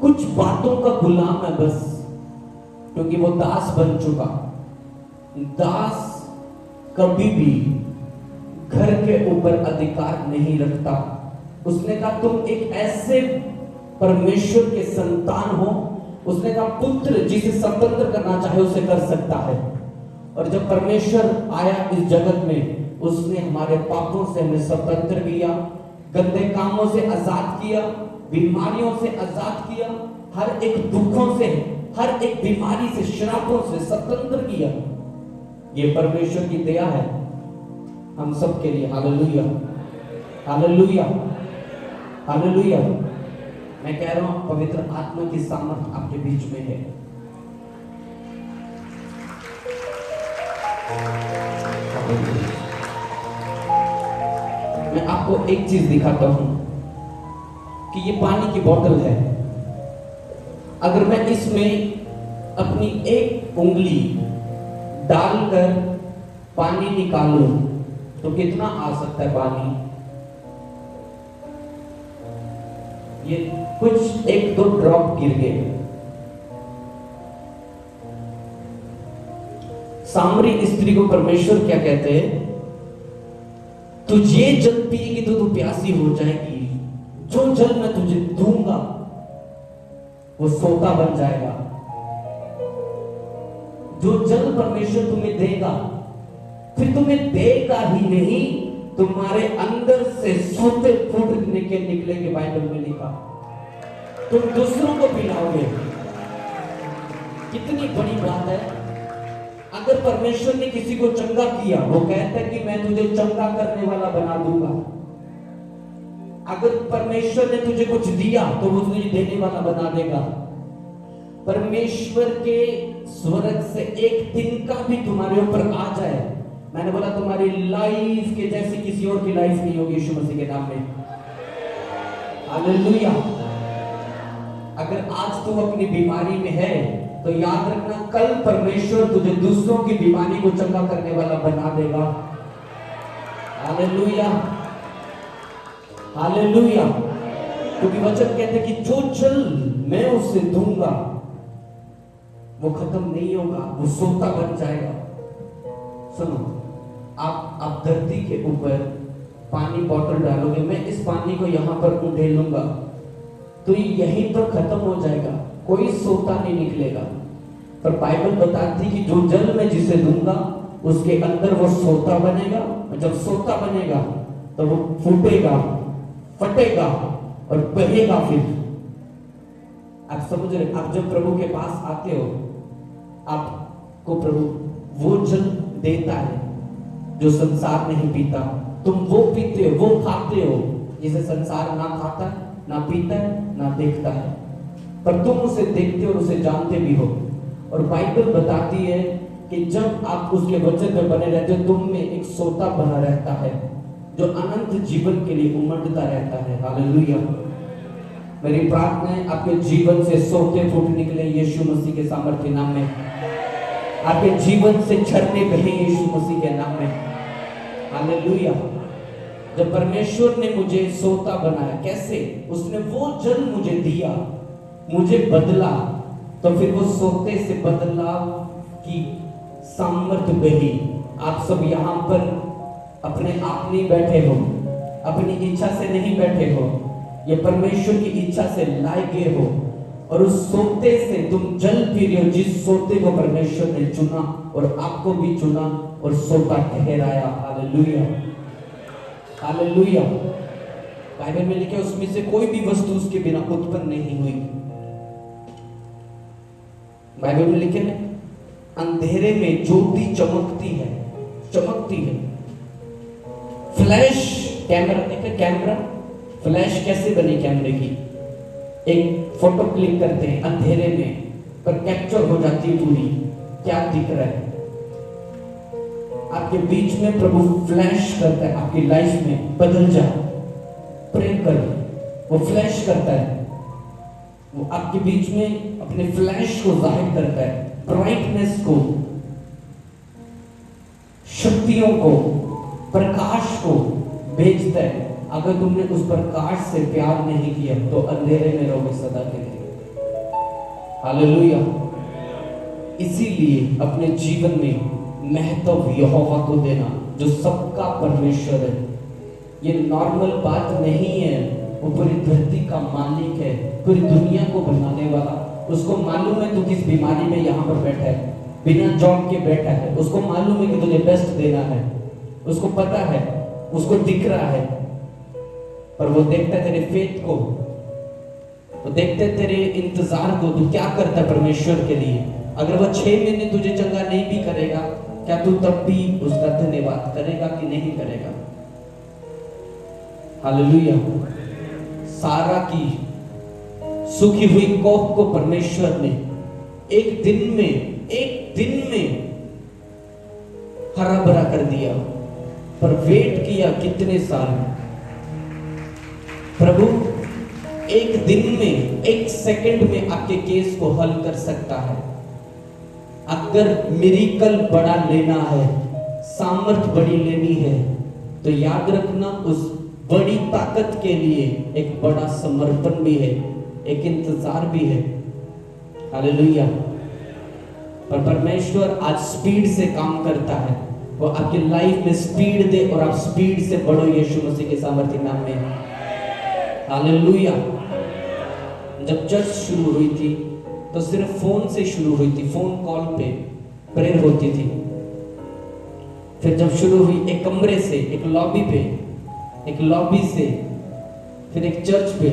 कुछ बातों का गुलाम है बस, क्योंकि वो दास बन चुका। दास कभी भी घर के ऊपर अधिकार नहीं रखता। उसने कहा तुम एक ऐसे परमेश्वर के संतान हो। उसने कहा पुत्र जिसे स्वतंत्र करना चाहे उसे कर सकता है। और जब परमेश्वर आया इस जगत में, उसने हमारे पापों से हमें स्वतंत्र किया, गंदे कामों से आजाद किया, बीमारियों से आजाद किया, हर एक दुखों से, हर एक बीमारी से, श्रापों से स्वतंत्र किया। ये परमेश्वर की दया है हम सब के लिए। Hallelujah, hallelujah, hallelujah. मैं कह रहा हूं पवित्र आत्मा की सामर्थ आपके बीच में है। मैं आपको एक चीज दिखाता हूं कि ये पानी की बोतल है। अगर मैं इसमें अपनी एक उंगली डालकर पानी निकालूं तो कितना आ सकता है पानी? ये कुछ 1-2 ड्रॉप गिर गए। सामरी स्त्री को परमेश्वर क्या कहते हैं? तू ये जल पिएगी तो तू प्यासी हो जाएगी। जो जल मैं तुझे दूंगा वो सोता बन जाएगा। जो जल परमेश्वर तुम्हें देगा, फिर तुम्हें देगा ही नहीं, तुम्हारे अंदर से सोते फूट निकलेंगे। बाइबल में लिखा तुम दूसरों को पिलाओगे। कितनी बड़ी बात है। अगर परमेश्वर ने किसी को चंगा किया, वो कहता है कि मैं तुझे चंगा करने वाला बना दूंगा। अगर परमेश्वर ने तुझे कुछ दिया तो वो तुझे देने वाला बना देगा। परमेश्वर के स्वर्ग से एक तिनका भी तुम्हारे ऊपर आ जाए, मैंने बोला तुम्हारी लाइफ के जैसी किसी और की लाइफ नहीं होगी यीशु मसीह के नाम में। हालेलुया। अगर आज तू अपनी बीमारी में है तो याद रखना कल परमेश्वर तुझे दूसरों की बीमारी को चंगा करने वाला बना देगा। Hallelujah, hallelujah. क्योंकि वचन कहते कि जो जल मैं उसे दूंगा वो खत्म नहीं होगा, वो सोता बन जाएगा। सुनो, आप धरती के ऊपर पानी बॉटल डालोगे, मैं इस पानी को यहाँ पर उंडेलूंगा तो ये यहीं पर खत्म हो जाएगा, कोई सोता नहीं निकलेगा। पर बाइबल बताती कि जो जल मैं जिसे दूंगा उसके अंदर वो सोता बनेगा, और जब सोता बनेगा तो वो फूटेगा, फटेगा और बहेगा। फिर आप समझ रहे, आप जब प्रभु के पास आते हो, आपको प्रभु वो जल देता है जो संसार नहीं पीता। तुम वो पीते हो, वो खाते हो जिसे संसार ना खाता है, ना पीता है, ना देखता है, पर तुम उसे देखते हो और उसे जानते भी हो। और बाइबल बताती है कि जब आप उसके वचन में बने रहते हो, तुम में एक सोता बना रहता है जो अनंत जीवन के लिए उमड़ता रहता है। हालेलुया। मेरी प्रार्थना है आपके जीवन से सोते फूट निकले यीशु मसीह के सामर्थ्य नाम में। आपके जीवन से झरने बहे यीशु मसीह के नाम में। हालेलुया। जब परमेश्वर ने मुझे सोता बनाया, कैसे? उसने वो जल मुझे दिया, मुझे बदला, तो फिर वो सोते से बदलाव की सामर्थ्य बही। आप सब यहाँ पर अपने आप नहीं बैठे हो, अपनी इच्छा से नहीं बैठे हो, ये परमेश्वर की इच्छा से लाए गए हो, और उस सोते से तुम जल पी रहे हो जिस सोते को परमेश्वर ने चुना और आपको भी चुना और सोता ठहराया। Hallelujah, hallelujah. बाइबल में लिखा है उसमें से कोई भी वस्तु उसके बिना उत्पन्न नहीं हुई। बाइबल में लिखे है अंधेरे में ज्योति चमकती है, चमकती है। फ्लैश कैमरा, देखा कैमरा, फ्लैश कैसे बनी कैमरे की? एक फोटो क्लिक करते हैं अंधेरे में, पर कैप्चर हो जाती है पूरी, क्या दिख रहा है आपके बीच में। प्रभु फ्लैश करता है आपकी लाइफ में, बदल जा, प्रे कर, वो फ्लैश करता है, वो आपके बीच में अपने फ्लैश को जाहिर करता है, ब्राइटनेस को, शक्तियों को, प्रकाश को भेजता है। अगर तुमने उस प्रकाश से प्यार नहीं किया तो अंधेरे में रहोगे सदा के लिए। हालेलुया। इसीलिए अपने जीवन में महत्व यहोवा को देना जो सबका परमेश्वर है। ये नॉर्मल बात नहीं है, वो पूरी धरती का मालिक है, पूरी दुनिया को बनाने वाला। उसको मालूम है तू किस बीमारी में यहाँ पर बैठा है, बिना जॉब के बैठा है, उसको मालूम है कि तुझे बेस्ट देना है, उसको पता है, उसको दिख रहा है। पर वो देखता है तेरे फेथ को, वो देखते तेरे इंतजार को, तू क्या करता है परमेश्वर के लिए। अगर वो 6 महीने तुझे चंगा नहीं भी करेगा, क्या तू तब भी उसका धन्यवाद करेगा कि नहीं करेगा? हालेलुया। सारा की सूखी हुई कोख को परमेश्वर ने एक दिन में हरा भरा कर दिया, पर वेट किया कितने साल। प्रभु एक दिन में, एक सेकंड में आपके केस को हल कर सकता है। अगर मिरेकल बड़ा लेना है, सामर्थ बड़ी लेनी है, तो याद रखना उस बड़ी ताकत के लिए एक बड़ा समर्पण भी है, एक इंतजार भी है। हालेलुया। पर परमेश्वर आज स्पीड से काम करता है, वो आपकी लाइफ में स्पीड दे और आप स्पीड से बढ़ो यीशु मसीह के सामर्थ्य नाम में। हालेलुया। जब चर्च शुरू हुई थी तो सिर्फ फोन से शुरू हुई थी, फोन कॉल पे प्रेयर होती थी। फिर जब शुरू हुई एक कमरे से, एक लॉबी पे, एक लॉबी से फिर एक चर्च पे,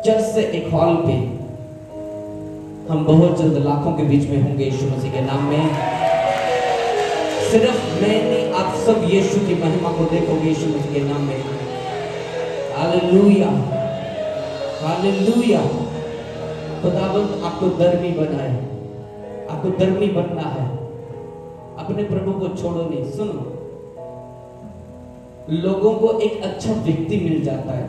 चर्च से एक हॉल पे। हम बहुत जल्द लाखों के बीच में होंगे यीशु मसीह के नाम में। सिर्फ मैं नहीं, आप सब यीशु की महिमा को देखोगे यीशु मसीह के नाम में। Hallelujah, hallelujah. खुदावंद आपको धर्मी बनाए, आपको धर्मी बनना है, अपने प्रभु को छोड़ो नहीं। सुनो, लोगों को एक अच्छा व्यक्ति मिल जाता है,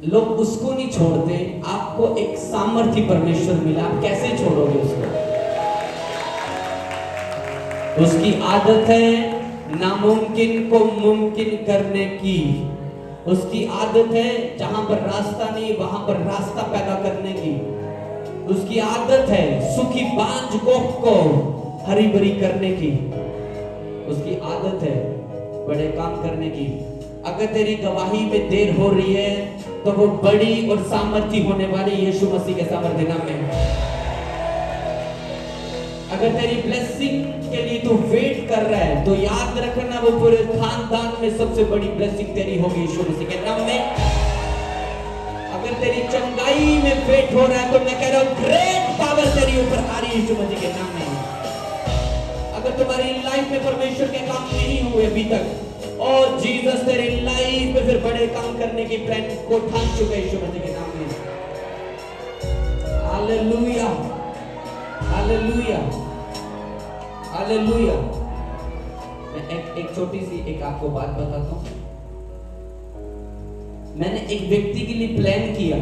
लोग उसको नहीं छोड़ते। आपको एक सामर्थ्य परमेश्वर मिला, आप कैसे छोड़ोगे उसको? उसकी आदत है नामुमकिन को मुमकिन करने की। उसकी आदत है जहां पर रास्ता नहीं वहां पर रास्ता पैदा करने की। उसकी आदत है सूखी बांझ को हरी भरी करने की। उसकी आदत है बड़े काम करने की। अगर तेरी गवाही में देर हो रही है तो वो बड़ी और सामर्थी होने वाली यीशु मसीह के सामर्थ्य नाम में। अगर तेरी ब्लेसिंग के लिए तू वेट कर रहा है तो याद रखना वो पूरे खानदान में सबसे बड़ी ब्लेसिंग तेरी होगी यीशु मसीह के नाम में। अगर तेरी चंगाई में वेट हो रहा है तो मैं कह रहा हूं ग्रेट पावर तेरी ऊपर आ रही है यीशु मसीह के नाम में। अगर तुम्हारी लाइफ में परमेश्वर के काम नहीं हुए अभी तक और जीसस तेरी लाइफ में फिर बड़े काम करने की प्लान को ठान चुके यीशु मसीह के नाम में। Hallelujah hallelujah hallelujah. मैं एक छोटी सी एक आपको बात बताता हूं। मैंने एक व्यक्ति के लिए प्लान किया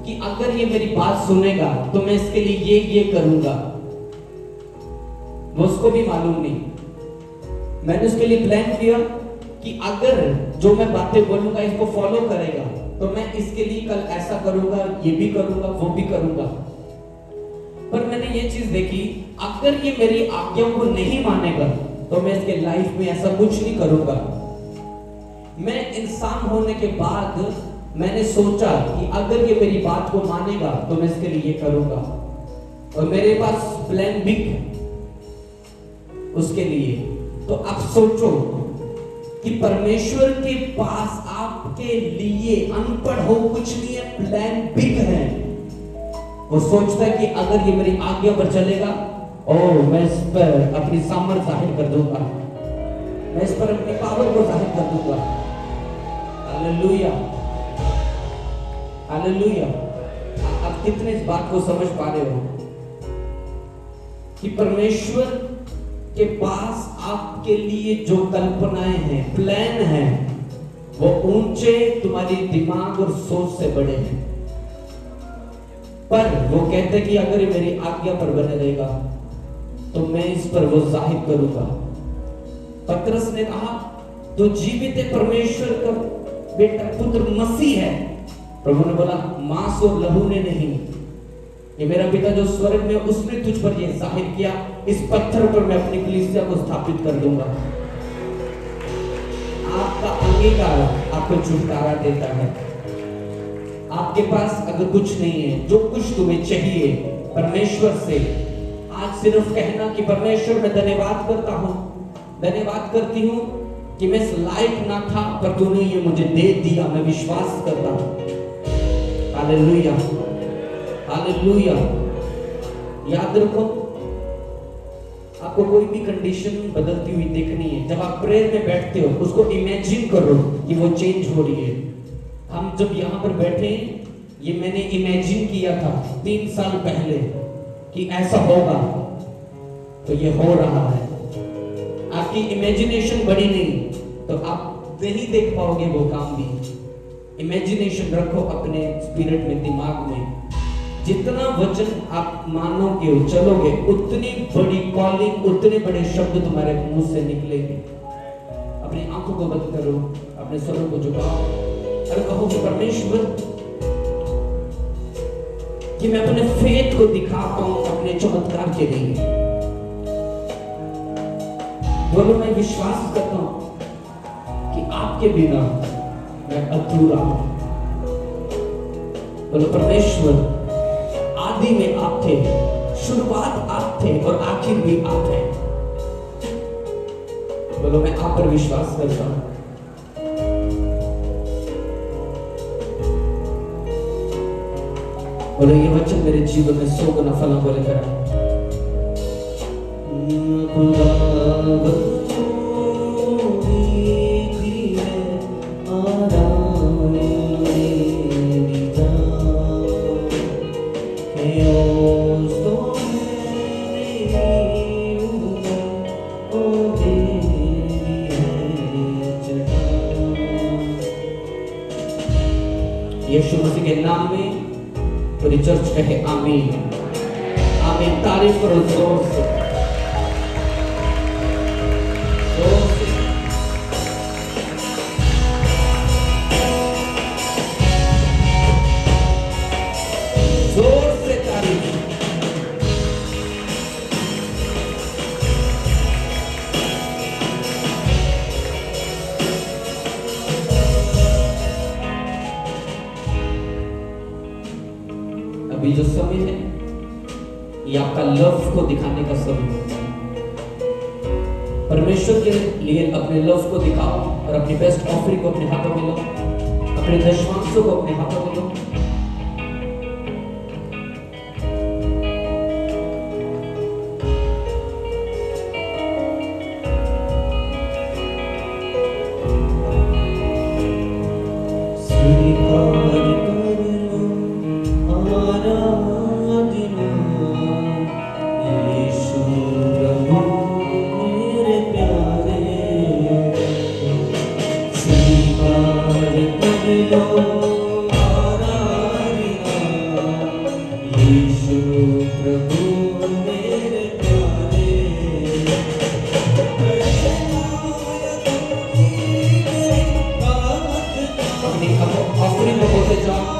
कि अगर ये मेरी बात सुनेगा तो मैं इसके लिए ये करूंगा। वो उसको भी मालूम नहीं। मैंने उसके लिए प्लान किया कि अगर जो मैं बातें बोलूंगा इसको फॉलो करेगा तो मैं इसके लिए कल ऐसा करूंगा, ये भी करूंगा, वो भी करूंगा। पर मैंने ये चीज देखी, अगर ये मेरी आज्ञाओं को नहीं मानेगा तो मैं इसके लाइफ में ऐसा कुछ नहीं करूंगा। मैं इंसान होने के बाद मैंने सोचा कि अगर ये मेरी बात को मानेगा तो मैं इसके लिए ये करूंगा। और मेरे पास प्लान बी है उसके लिए। तो आप सोचो कि परमेश्वर के पास आपके लिए अनपढ़ हो कुछ नहीं है, प्लान बिग है। वो सोचता है कि अगर ये मेरी आज्ञा पर चलेगा मैं इस पर अपनी सामर्थ जाहिर कर दूंगा, मैं इस पर अपनी पावर को जाहिर कर दूंगा। Hallelujah hallelujah. आप कितने इस बात को समझ पा रहे हो कि परमेश्वर के पास आपके लिए जो कल्पनाएं हैं, प्लान हैं, वो ऊंचे तुम्हारी दिमाग और सोच से बड़े हैं। पर वो कहते कि अगर ये मेरी आज्ञा पर बने रहेगा तो मैं इस पर वो जाहिर करूंगा। पतरस ने कहा तो जीवित परमेश्वर का बेटा पुत्र मसीह है। प्रभु ने बोला मांस और लहू ने नहीं, ये मेरा पिता जो स्वर्ग में उसने तुझ पर यह जाहिर किया। इस पत्थर पर मैं अपनी कलीसिया को स्थापित कर दूंगा। आपका अंगीकार आपको छुटकारा देता है। आपके पास अगर कुछ नहीं है, जो कुछ तुम्हें चाहिए परमेश्वर से, आज सिर्फ कहना कि परमेश्वर मैं धन्यवाद करता हूं, धन्यवाद करती हूं कि मैं इस लायक ना था पर तूने ये मुझे दे दिया। मैं विश्वास करता हूं। Hallelujah hallelujah. याद रखो, आपको कोई भी कंडीशन बदलती हुई देखनी है, जब आप प्रेयर में बैठते हो उसको इमेजिन करो कि वो चेंज हो रही है। हम जब यहाँ पर बैठे, ये मैंने इमेजिन किया था 3 साल पहले कि ऐसा होगा, तो ये हो रहा है। आपकी इमेजिनेशन बड़ी नहीं तो आप नहीं देख पाओगे वो काम भी। इमेजिनेशन रखो अपने स्पिरिट में, दिमाग में। जितना वचन आप मानोगे चलोगे, उतनी बड़ी कॉलिंग, उतने बड़े शब्द तुम्हारे मुंह से निकलेंगे। अपनी आंखों को बंद करो, अपने स्वरों को झुकाओ और कहो कि परमेश्वर कि मैं अपने फेथ को दिखा पाऊं अपने चमत्कार के लिए। बोलो मैं विश्वास करता हूं कि आपके बिना मैं अधूरा हूं। बोलो परमेश्वर आदि में आप थे, शुरुआत आप थे और आखिर भी आप हैं। बोलो मैं आप पर विश्वास करता हूं। बोलो ये वचन मेरे जीवन में 100 गुना फलों को लेकर आए। यीशु मसीह के नाम में पूरी चर्च कहे आमीन आमीन। तारीफ करो जोर से, जोर से। जोर से तारीफ। अभी जो समय है ये आपका लव को दिखाने का समय है। परमेश्वर के लिए अपने लव को दिखाओ और अपनी बेस्ट ऑफरिंग को अपने हाथों में लो, अपने दशमांशों को अपने हाथों में लो। ऑफरिंग को बोलते जाओ।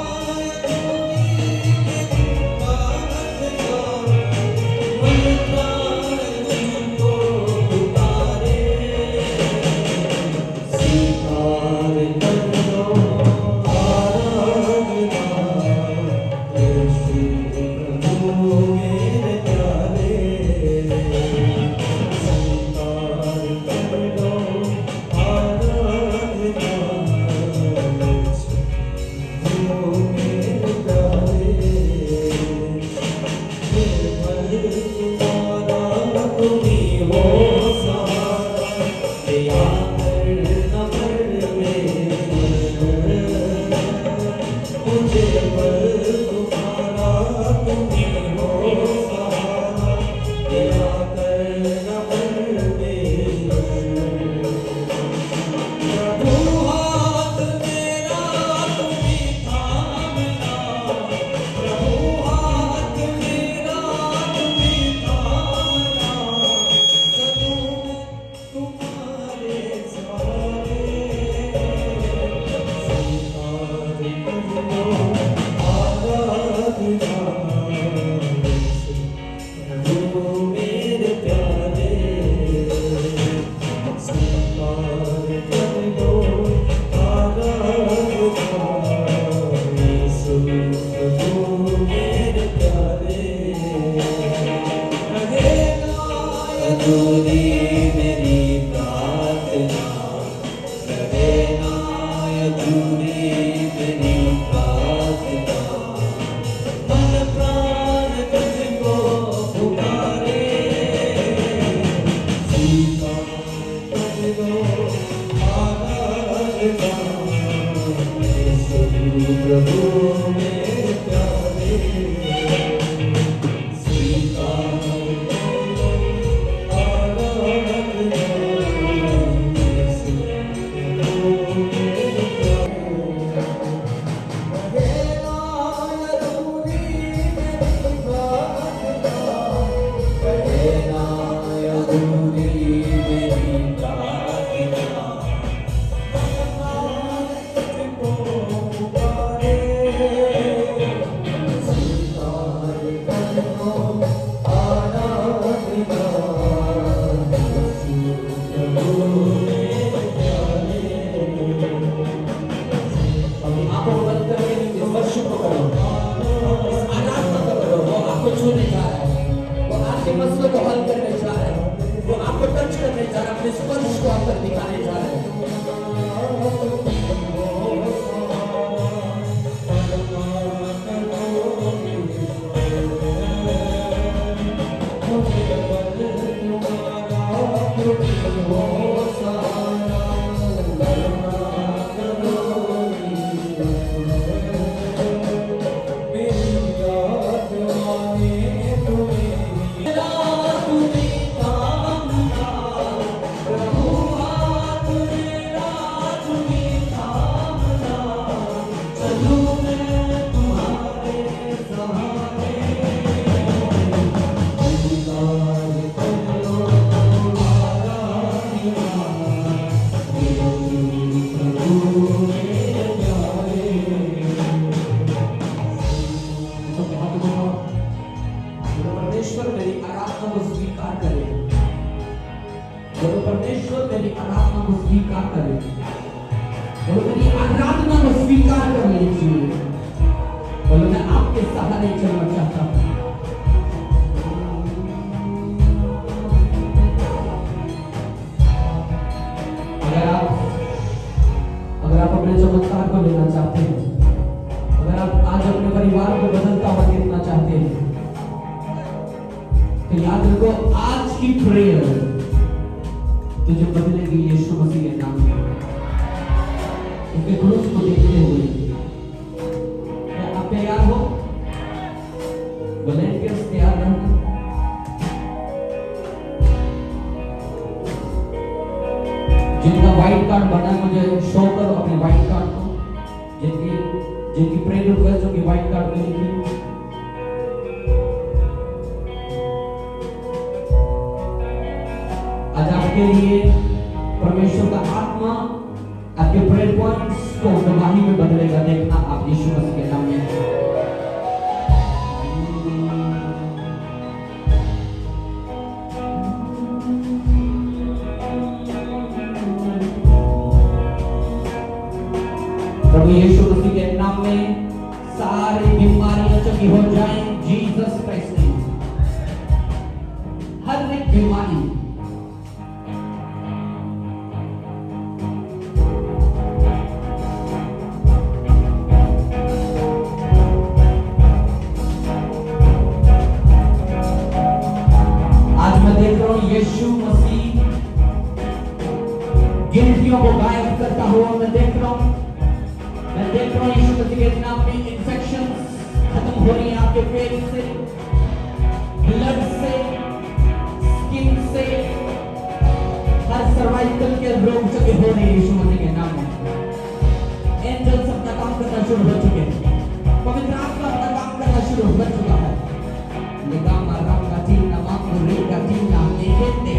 चमत्कार को लेना चाहते हैं, अगर आप आज अपने परिवार को बदलता हुआ देखना चाहते हैं, तो याद रखो आज की प्रेयर तुझे बदलेगी यीशु मसीह के नाम में। उसके क्रूस को देखते हुए क्या आप तैयार हो? वॉलंटियर्स तैयार रहना। जिनका व्हाइट कार्ड बना है मुझे शो करो अपने व्हाइट कार्ड को। जिनकी प्रेयर रिक्वेस्ट होगी व्हाइट कार्ड में लिखी। आज आपके लिए परमेश्वर का आत्मा आपके प्रेयर पॉइंट्स को गवाही में बदलेगा। देखना आप यीशु मसीह के नाम में। प्रभु यीशु मसीह के नाम में सारी बीमारियां चंगी हो जाएं जीसस क्राइस्ट ने। हर एक बीमारी आज मैं देख रहा हूं यीशु मसीह गिनतियों को गायब करता हुआ मैं देख रहा हूं यीशु मसीह के नाम में इन्फेक्शंस खत्म हो रही है आपके पेट से, ब्लड से, स्किन से, हर सर्वाइकल के रोग चके हो रहे हैं यीशु मसीह के नाम में। एंजल्स अपना काम करना शुरू हो चुके हैं, पवित्र आत्मा अपना काम करना शुरू हो चुका है। निगामा राम का तीन नाम रे का तीन नाम एकते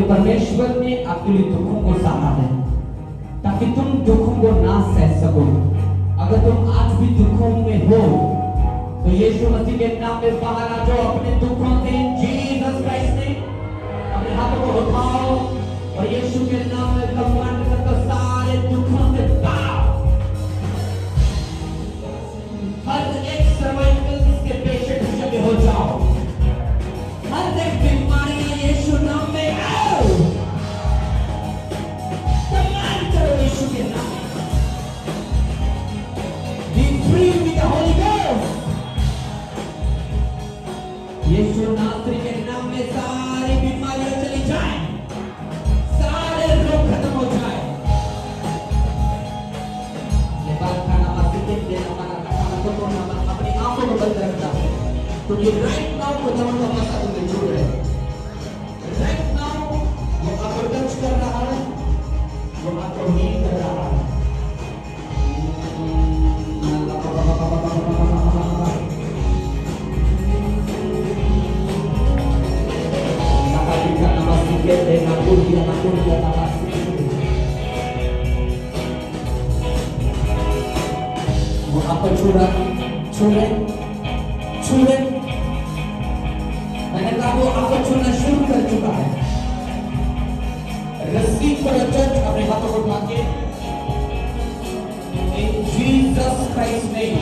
परमेश्वर ने आपके लिए दुखों को सहा है ताकि तुम दुखों को ना सह सको। अगर तुम आज भी दुखों में हो तो यीशु मसीह के नाम में बाहर आ जाओ अपने दुखों से। जीसस क्राइस्ट ने अपने हाथों को उठाओ और यीशु के नाम में कमांड करके सारे दुखों से भागो। हर एक सर्वाइकल के पेशेंट से हो जाओ। हर एक बीमारी यीशु नाम में आओ। कमांड करो यीशु के नाम में। Be free with the Holy Ghost. यीशु नासरी के नाम में सारी बीमारियां चली जाए, सारे रोग खत्म हो जाए। लेकिन खाना मासी के देना मना क्योंकि राइट नाउ खुदावन अपने साथ में जुड़ रहे हैं। राइट नाउ वो आपको टच कर रहा है, वो आपको हील कर रहा है। वो आपको छूरा छूरे छूरे, मैंने कहा वो आपको छूना शुरू कर चुका है। रिसीव फॉर चर्च, अपने हाथों को उठा के इन जीसस क्राइस्ट नेम।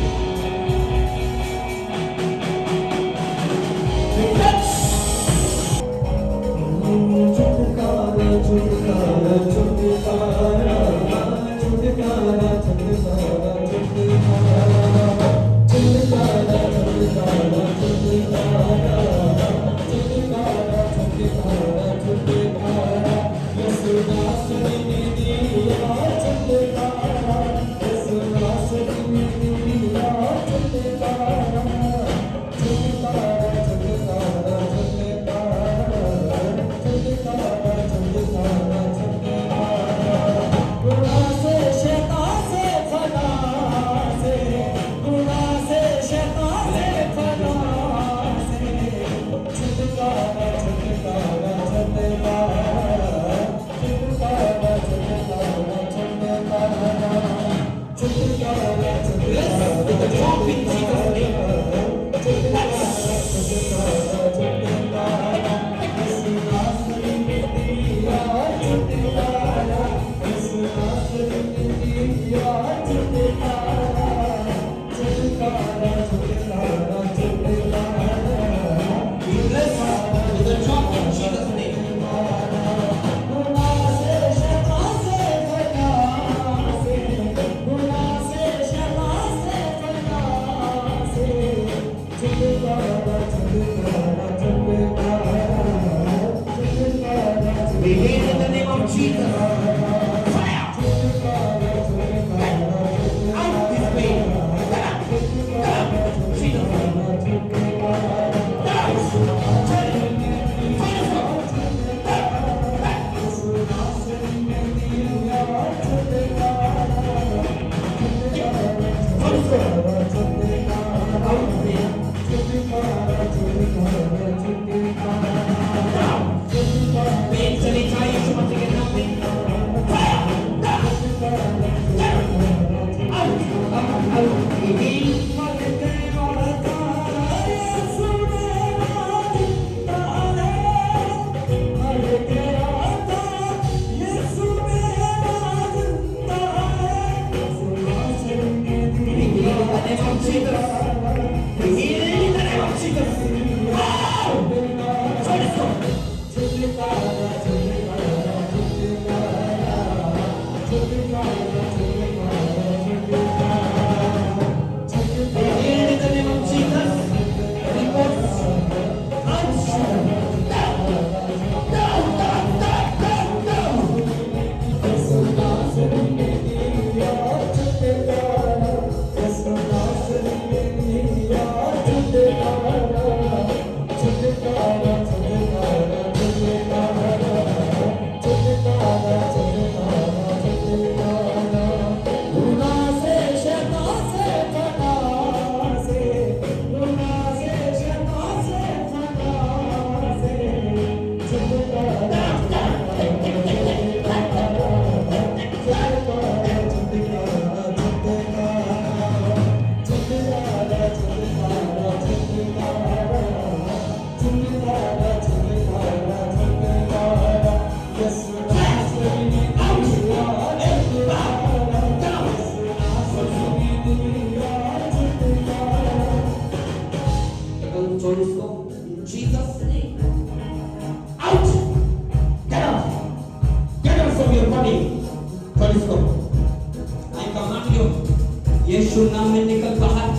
यीशु नाम में निकल बाहर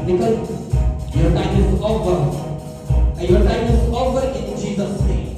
निकल। Your time is over. Your time is over in Jesus name.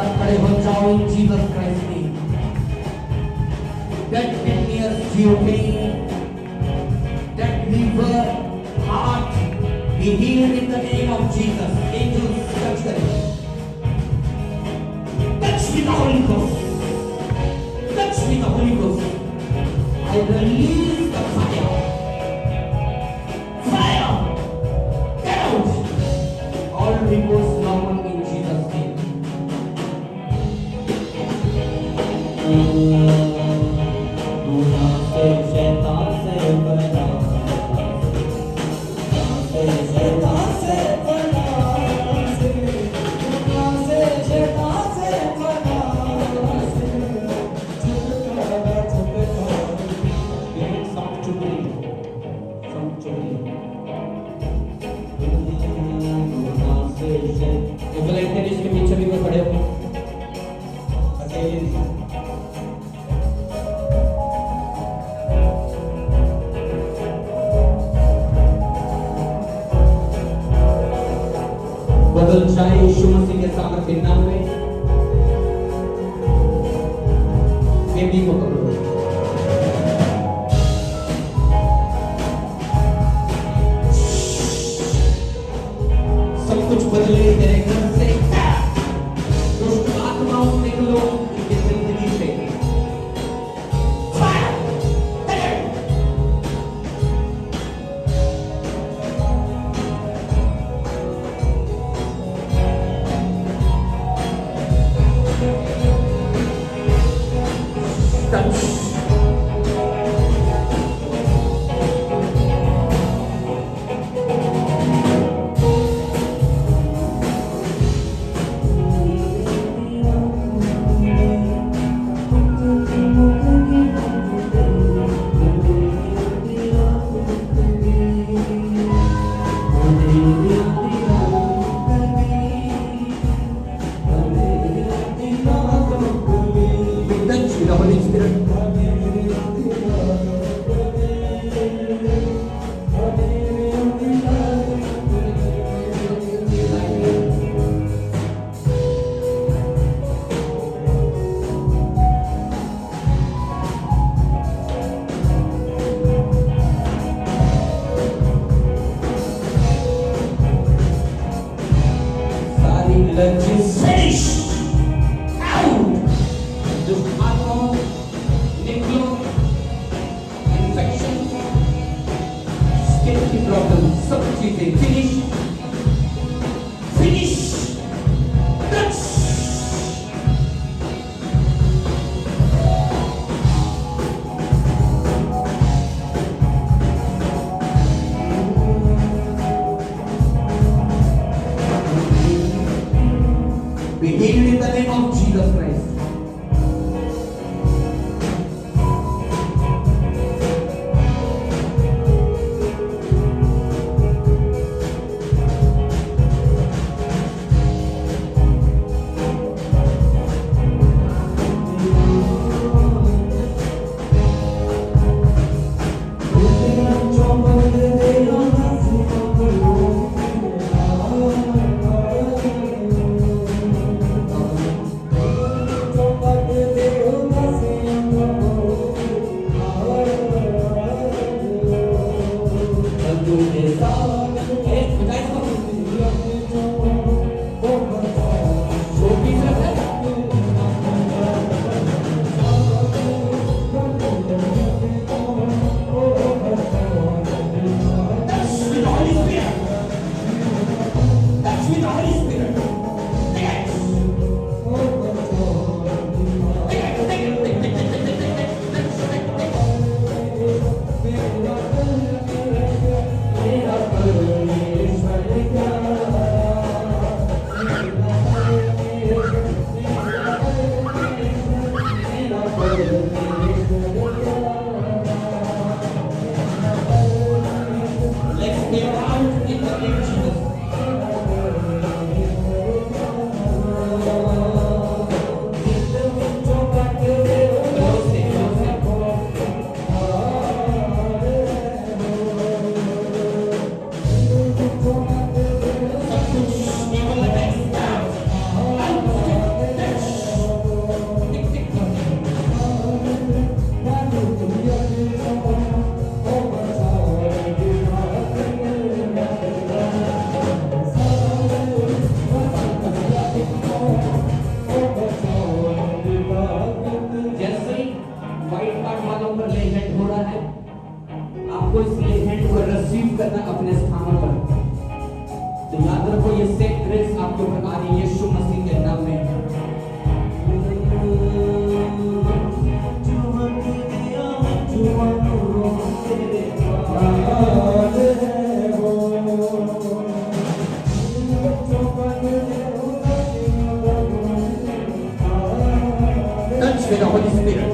साथ खड़े हो जाओ इन Jesus Christ name. That kidneys you pain, that liver, heart, be healed in the name of Jesus. Angels touch करें, touch with the Holy Ghost, touch with the Holy Ghost. I release the fire, fire, get out. All reports normal in Jesus' name. Volunteers के पीछे भी कोई खड़े हो, अकेले नहीं। बदल जाए यीशु मसीह के सामर्थ्य नाम में। बेबी को पकड़ो, सब कुछ बदले तेरे घर से। दुष्ट आत्माओं निकलो इनकी जिंदगी से। Be healed in the name of Jesus Christ. आपको इसलिए हैंड को रिसीव करना अपने स्थानों पर। तो याद रखो ये सेम ग्रेस आपके ऊपर आ रही है यीशु मसीह के नाम में। Touch with the Holy Spirit.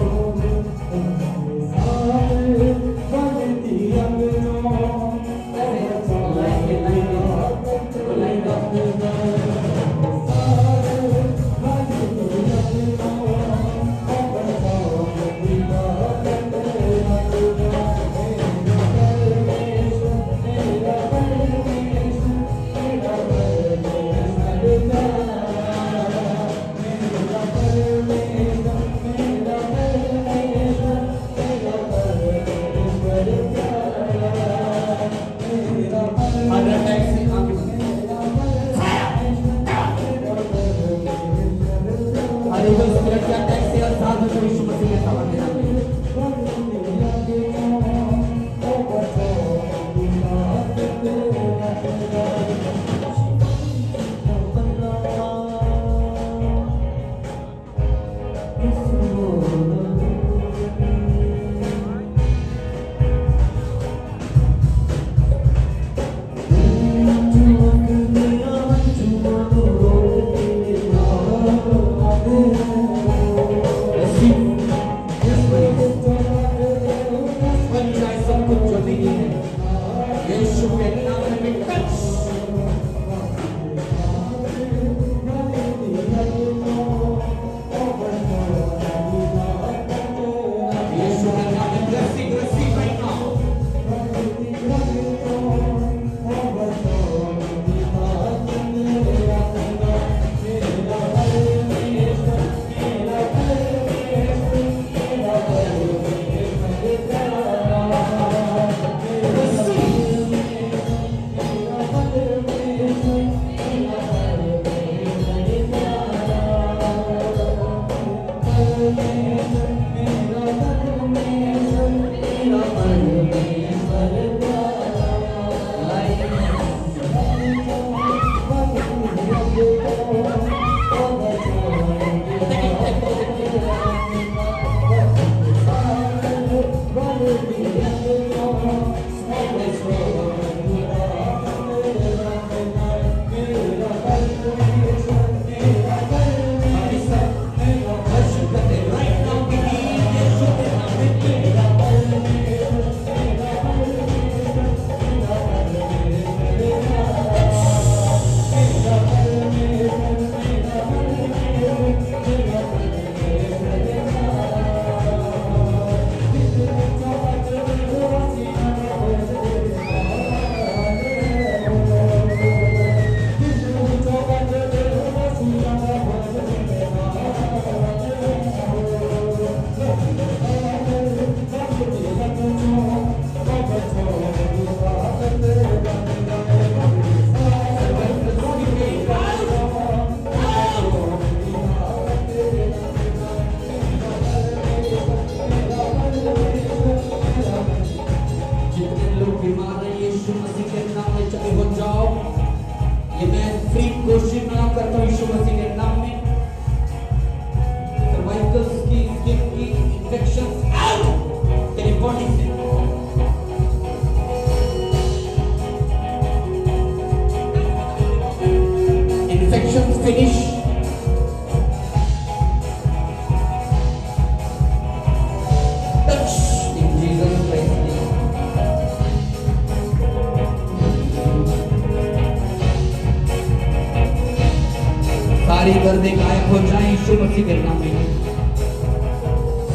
सारी दर्दें गायब हो जाए यीशु मसीह के नाम में।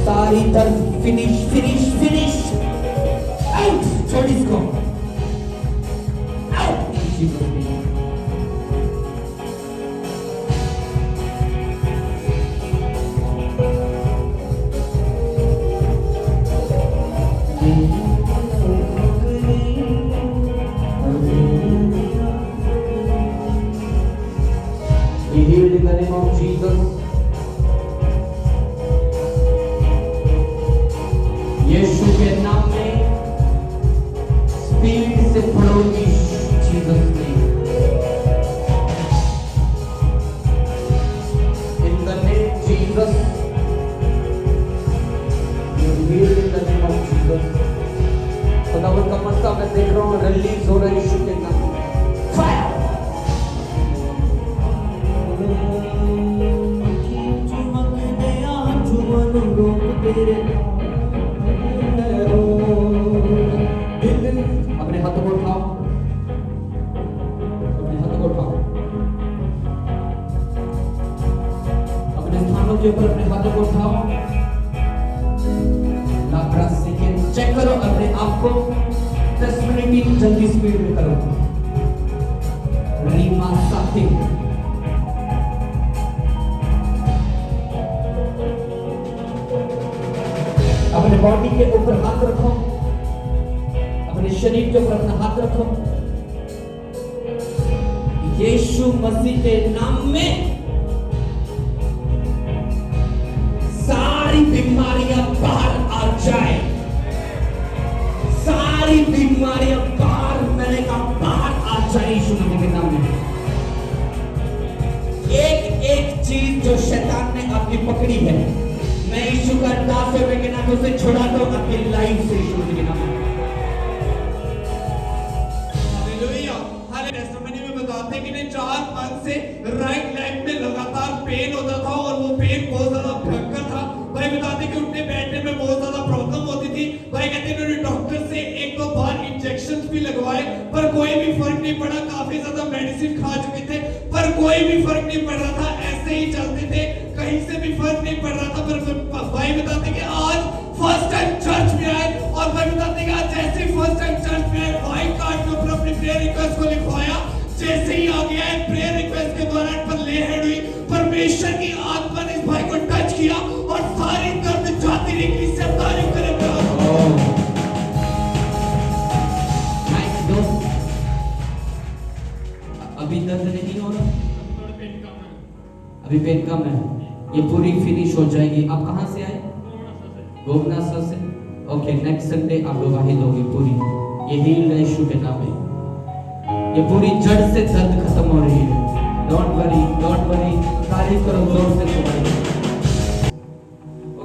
सारी दर्द फिनिश फिनिश फिनिश आउट। छोड़ इसको out. Be healed in the name of Jesus. Yeshu के नाम में स्पीड से पढ़ो Jesus name. In the name Jesus, you heal in the name of Jesus. खुदावंद का मस्ता मैं देख रहा हूँ रिलीज हो रहा है यीशु के नाम में। फायर अपने हाथों को उठाओ, अपने हाथों को उठाओ, अपने स्थानों के ऊपर अपने हाथों को उठाओ। चेक करो अपने आप को, 10 मिनट की जल्दी स्पीड में करो। रीमा साथी अपने बॉडी के ऊपर हाथ रखो, अपने शरीर के ऊपर अपना हाथ रखो। यीशु मसीह के नाम में सारी बीमारियां बाहर आ जाए, सारी बीमारियां बाहर, मैंने कहा बाहर आ जाए यीशु मसीह के नाम में। एक एक चीज जो शैतान ने आपकी पकड़ी है, मैं यीशु का दास है, मैं कहना उसे छुड़ाता हूं आपकी लाइफ से यीशु मसीह के नाम में। हालेलुया। हाले टेस्टिमनी में बताते हैं कि ने 4 मंथ से राइट लेग में लगातार पेन होता था और वो पेन बहुत ज्यादा भयंकर था। भाई बताते कि उठने बैठने में बहुत ज्यादा प्रॉब्लम होती थी। भाई कहते हैं उन्होंने डॉक्टर से 1-2 बार इंजेक्शंस भी लगवाए पर कोई भी फर्क नहीं पड़ा। काफी ज्यादा मेडिसिन खा चुके थे पर कोई भी फर्क नहीं पड़ रहा था, ऐसे ही चलते थे, कहीं से भी फर्क नहीं पड़ रहा था। पर भाई बताते कि आज फर्स्ट टाइम चर्च में आए और भाई बताते कि आज जैसे ही फर्स्ट टाइम चर्च में आए, व्हाइट कार्ड के ऊपर अपनी प्रेयर रिक्वेस्ट को लिखवाया। जैसे ही आ गया है प्रेयर रिक्वेस्ट के दौरान पर ले हैंड हुई, परमेश्वर की आत्मा ने इस भाई को टच किया और सारी दर्द जाती निकली। से तारीफ करें अभी दर्द नहीं हो रहा, अभी पेन कम है, ये पूरी फिनिश हो जाएगी। आप कहाँ से आए? गोगनासा से। ओके, नेक्स्ट संडे आप लोग वाहिद होगी पूरी, ये हील है यीशु के नाम में। ये पूरी जड़ से दर्द खत्म हो रही है। डोंट वरी, डोंट वरी, तारीफ करो जोर से तुम्हारी।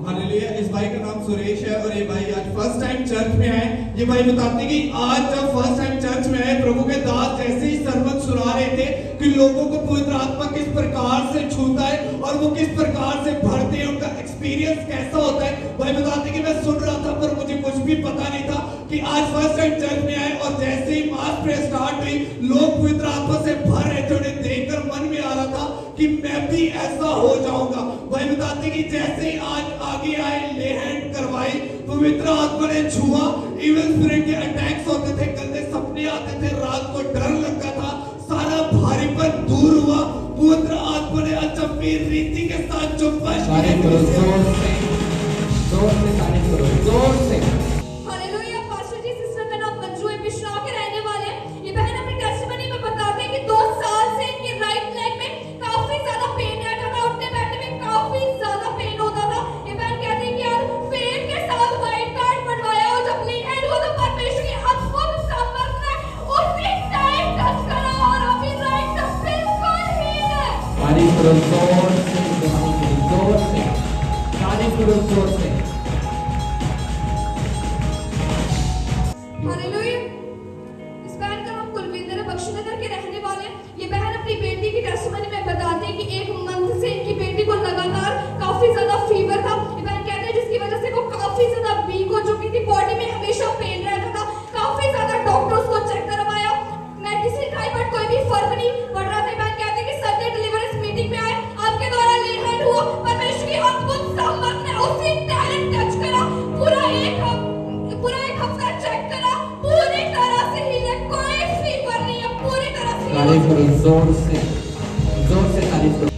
हालेलुया। इस भाई का नाम सुरेश है और ये भाई आज फर्स्ट टाइम चर्च में आए। ये भाई बताते हैं कि आज जब फर्स्ट टाइम चर्च में आए, प्रभु के दास जैसे ही सरमन सुना रहे थे कि लोगों को पवित्र आत्मा किस प्रकार से छूता है और वो किस प्रकार से भरते हैं, उनका एक्सपीरियंस कैसा होता है। भाई बताते कि मैं सुन रहा था पर मुझे कुछ भी पता नहीं था कि आज फर्स्ट टाइम चर्च में आए और जैसे ही मास प्रेयर स्टार्ट हुई, लोग पवित्र आत्मा से भर रहे थे। उन्हें देखकर मन में आ रहा था कि मैं भी ऐसा हो जाऊंगा। भाई बताते कि जैसे ही आज आगे आए, ले हैंड करवाई, पवित्र आत्मा ने छुआ। इवन स्पिरिट के अटैक्स होते थे, गंदे सपने आते थे, रात को डर लगता था, सारा भारीपन दूर हुआ। पवित्र आत्मा ने अचंबी रीति के साथ चुम्बन तारीफ करो जोर से, जोर से तारीफ करो, जोर से। हालेलुया। पास्टर जी, सिस्टर का नाम मंजू है, बिश्नौर के रहने वाले। ये बहन अपनी टेस्टिमनी में बताते हैं कि 2 साल से इनके राइट लेग में काफी ज्यादा पेन रहता था, उठने बैठने में काफी ज्यादा पेन होता था। ये बहन कहती है कि यार पेन के साथ व्हाइट कार्ड बनवाया और जब ली हैंड हुआ तो परमेश्वर की अद्भुत सामर्थ ने उसी टाइम टच करा और अभी राइट तो बिल्कुल हील है। तारीफ करो जोर से, जोर से तारीफ करो जोर से। हालेलुया। इस बहन का नाम कुलविंदर है, बख्शीनगर के रहने वाले। ये बहन अपनी बेटी की टेस्टिमनी में बताते हैं कि 1 मंथ से इनकी बेटी को लगातार काफी ज्यादा फीवर था। ये बहन कहते हैं जिसकी वजह से वो काफी ज्यादा वीक हो चुकी थी, बॉडी में हमेशा पेन रहता था। काफी ज्यादा डॉक्टर्स को चेक करवाया, मेडिसिन खाई बट कोई भी फर्क नहीं पड़ रहा था। ये बहन कहते हैं कि संडे डिलीवरेंस मीटिंग में आए, आपके द्वारा ले हैंड हुआ, परमेश्वर की अद्भुत सामर्थ ने उसी टाइम टच करा। पूरा एक हफ्ता चेक करा, पूरी तरह से हील है, कोई फीवर नहीं है, पूरी तरह से तारीफ करो जोर से, जोर से तारीफ करो।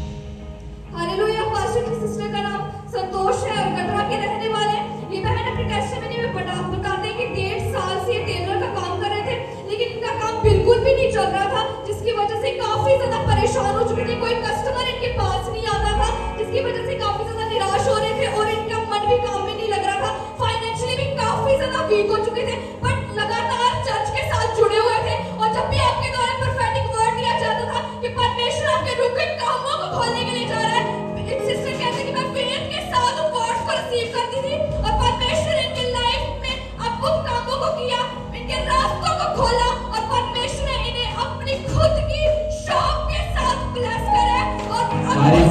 हालेलुया। पास्टर की सिस्टर का नाम संतोष है और कटरा के रहने वाले। ये बहन अपनी टेस्टिमनी में बताते हैं कि 1.5 साल से ये टेलर का काम कर रहे थे, लेकिन इनका काम बिल्कुल भी नहीं चल रहा था, जिसकी वजह से काफी ज्यादा परेशान हो चुके थे। कोई कस्टमर इनके पास नहीं आता था, जिसकी वजह से काफी ज्यादा निराश हो रहे थे और इनका मन भी काम में नहीं लग रहा था। फाइनेंशियली भी काफी ज्यादा वीक हो चुके थे, बट लगातार चर्च के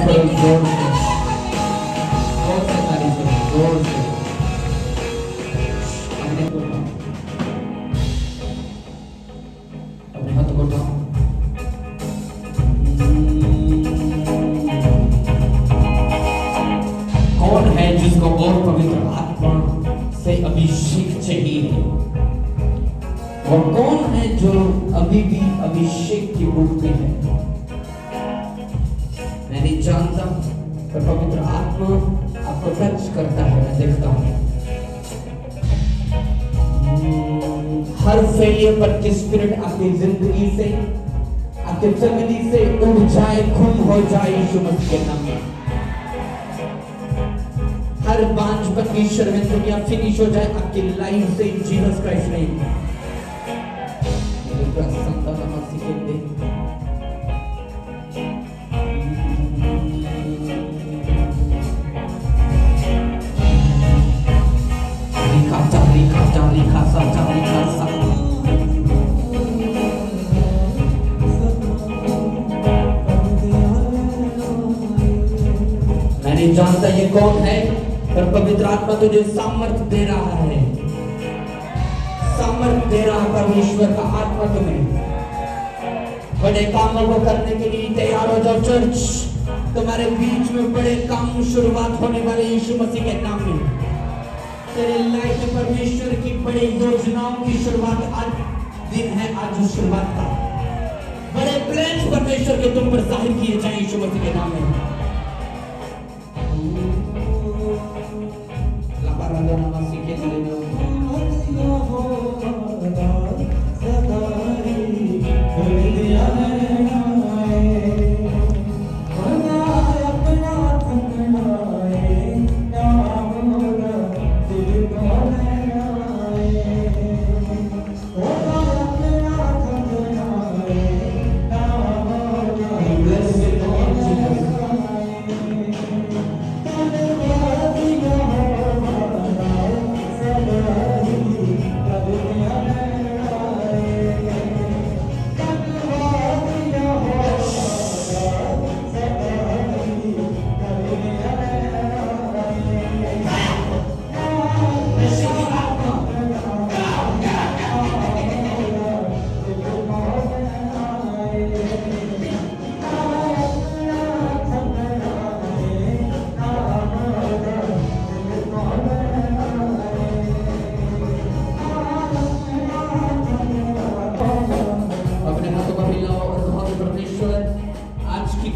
करो जोर से, जोर से तारीफ करो, जोर से। अपने को उठाओ, अपने हाथ को उठाओ। कौन है जिसको और पवित्र आत्मा से अभिषेक चाहिए? और कौन है जो अभी भी अभिषेक की भूख में है? मैं नहीं जानता, पर पवित्र आत्मा आपको टच करता है, मैं देखता हूँ। हर फेलियर पर की स्पिरिट आपकी जिंदगी से, आपके फैमिली से उड़ जाए, गुम हो जाए यीशु मसीह के नाम में। हर बांझपन की शर्मिंदगियां फिनिश हो जाए आपकी लाइफ से, जीसस क्राइस्ट नेम। संता मसीह के लिए मैं नहीं जानता ये कौन है, पर पवित्र आत्मा तुझे सामर्थ दे रहा है, सामर्थ दे रहा परमेश्वर का आत्मा तुम्हें। बड़े कामों को करने के लिए तैयार हो जाओ चर्च। तुम्हारे बीच में बड़े काम शुरुआत होने वाले यीशु मसीह के नाम में। तेरे लाइफ में परमेश्वर की बड़ी योजनाओं की शुरुआत आज दिन है, आज उस शुरुआत का बड़े प्लान्स परमेश्वर के तुम पर जाहिर किए जाए यीशु मसीह के नाम में।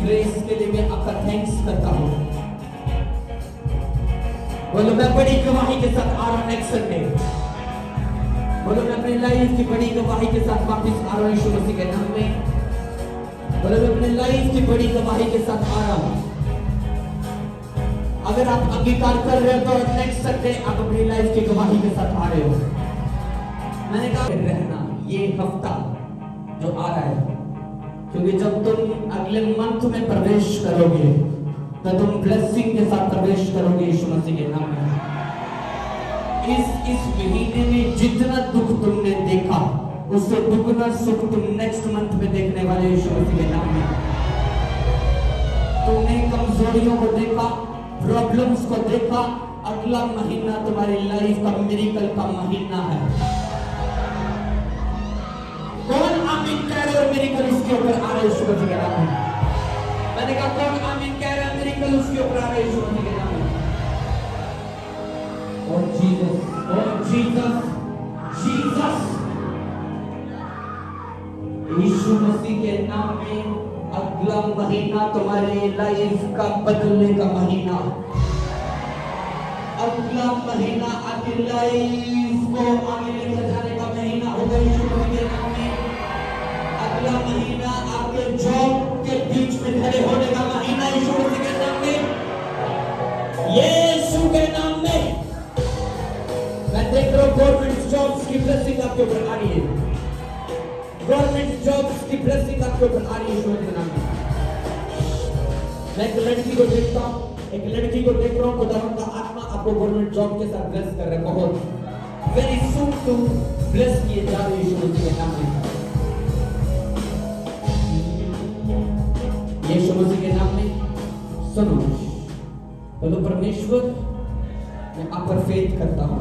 ग्रेस के लिए मैं आपका थैंक्स करता हूँ। बोलो मैं बड़ी गवाही के साथ आ रहा हूँ नेक्स्ट संडे। बोलो मैं अपनी लाइफ की बड़ी गवाही के साथ वापस आ रहा हूँ यीशु मसीह के नाम में। बोलो मैं अपनी लाइफ की बड़ी गवाही के साथ आ रहा हूँ। अगर आप अंगीकार कर रहे हो तो नेक्स्ट संडे आप अपनी लाइफ की गवाही के साथ आ रहे हो। मैंने कहा रहना ये हफ्ता जो आ रहा है, क्योंकि जब तुम अगले मंथ में प्रवेश करोगे तो तुम ब्लेसिंग के साथ प्रवेश करोगे यीशु मसीह के नाम में। इस महीने में जितना दुख तुमने देखा उससे दुगना सुख तुम नेक्स्ट मंथ में देखने वाले यीशु मसीह के नाम में। तुमने कमजोरियों को देखा, प्रॉब्लम्स को देखा, अगला महीना तुम्हारी लाइफ का मिरेकल का महीना है। कौन आमीन कह रहे हो मिरेकल उसके ऊपर आ रहा है यीशु मसीह के नाम में। मैंने कहा कौन आमीन कह रहा है मिरेकल उसके ऊपर आ रहा है यीशु मसीह के नाम में। और जीसस, और जीसस, जीसस यीशु मसीह के नाम में अगला महीना तुम्हारे लाइफ का बदलने का महीना। अगला महीना आपकी लाइफ को आगे लेकर जाने का महीना होगा यीशु मसीह के नाम में। अगला महीना आपके जॉब के बीच में खड़े होने का महीना यीशु मसीह के नाम में, यीशु के नाम में। मैं देख रहा हूँ गवर्नमेंट जॉब्स की ब्लेसिंग आपके ऊपर आ रही है। गवर्नमेंट जॉब्स की ब्लेसिंग आपके ऊपर आ रही है यीशु मसीह के नाम में। मैं एक लड़की को देखता हूँ, एक लड़की को देख रहा हूँ, खुदावंद का आत्मा आपको गवर्नमेंट जॉब के साथ ब्लेस कर रहे हैं। बहुत वेरी सून तुम ब्लेस किए जा रहे यीशु मसीह के नाम में। यीशु मसीह के नाम में सुनो, बोलो परमेश्वर मैं आप पर फेथ करता हूँ,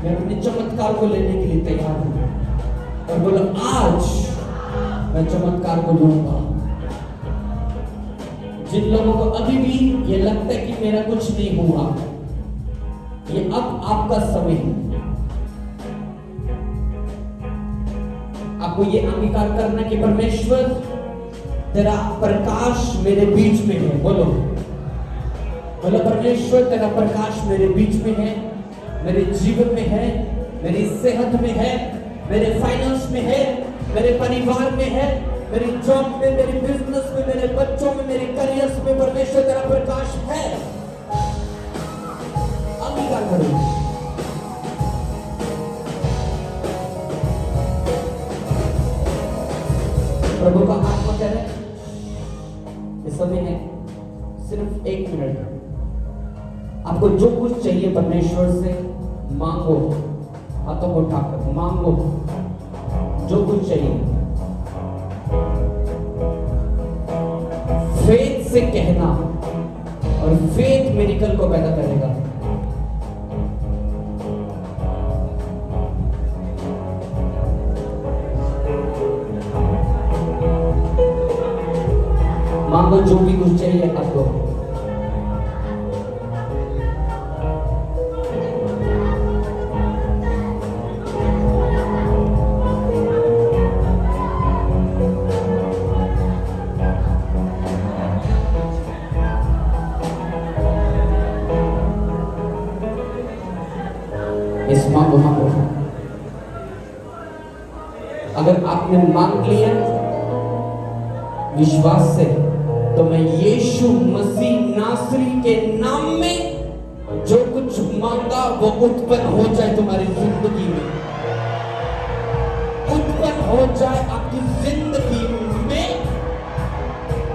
मैं अपने चमत्कार को लेने के लिए तैयार हूँ। और बोलो आज मैं चमत्कार को लूंगा। जिन लोगों को अभी भी ये लगता है कि मेरा कुछ नहीं हुआ, ये अब आपका समय है। आपको ये अंगीकार करना कि परमेश्वर तेरा प्रकाश मेरे बीच में है। बोलो बोलो परमेश्वर तेरा प्रकाश मेरे बीच में है, मेरे जीवन में है, मेरी सेहत में है, मेरे फाइनेंस में है, मेरे परिवार में है, मेरी जॉब में, मेरे बिजनेस में, मेरे बच्चों में, मेरे करियर्स में परमेश्वर तेरा प्रकाश है। अंगीकार करो। प्रभु का आत्मा कह रहा है इस समय है सिर्फ 1 मिनट, आपको जो कुछ चाहिए परमेश्वर से मांगो, हाथों को उठाकर मांगो जो कुछ चाहिए। फेथ से कहना और फेथ मिरेकल को पैदा करेगा। मांगो जो भी कुछ चाहिए आपको। इस मांगो मांगो। अगर आपने मांग लिया विश्वास से, तो मैं यीशु मसीह नासरी के नाम में जो कुछ मांगा वो उत्पन्न हो जाए तुम्हारी जिंदगी में, उत्पन्न हो जाए आपकी जिंदगी में।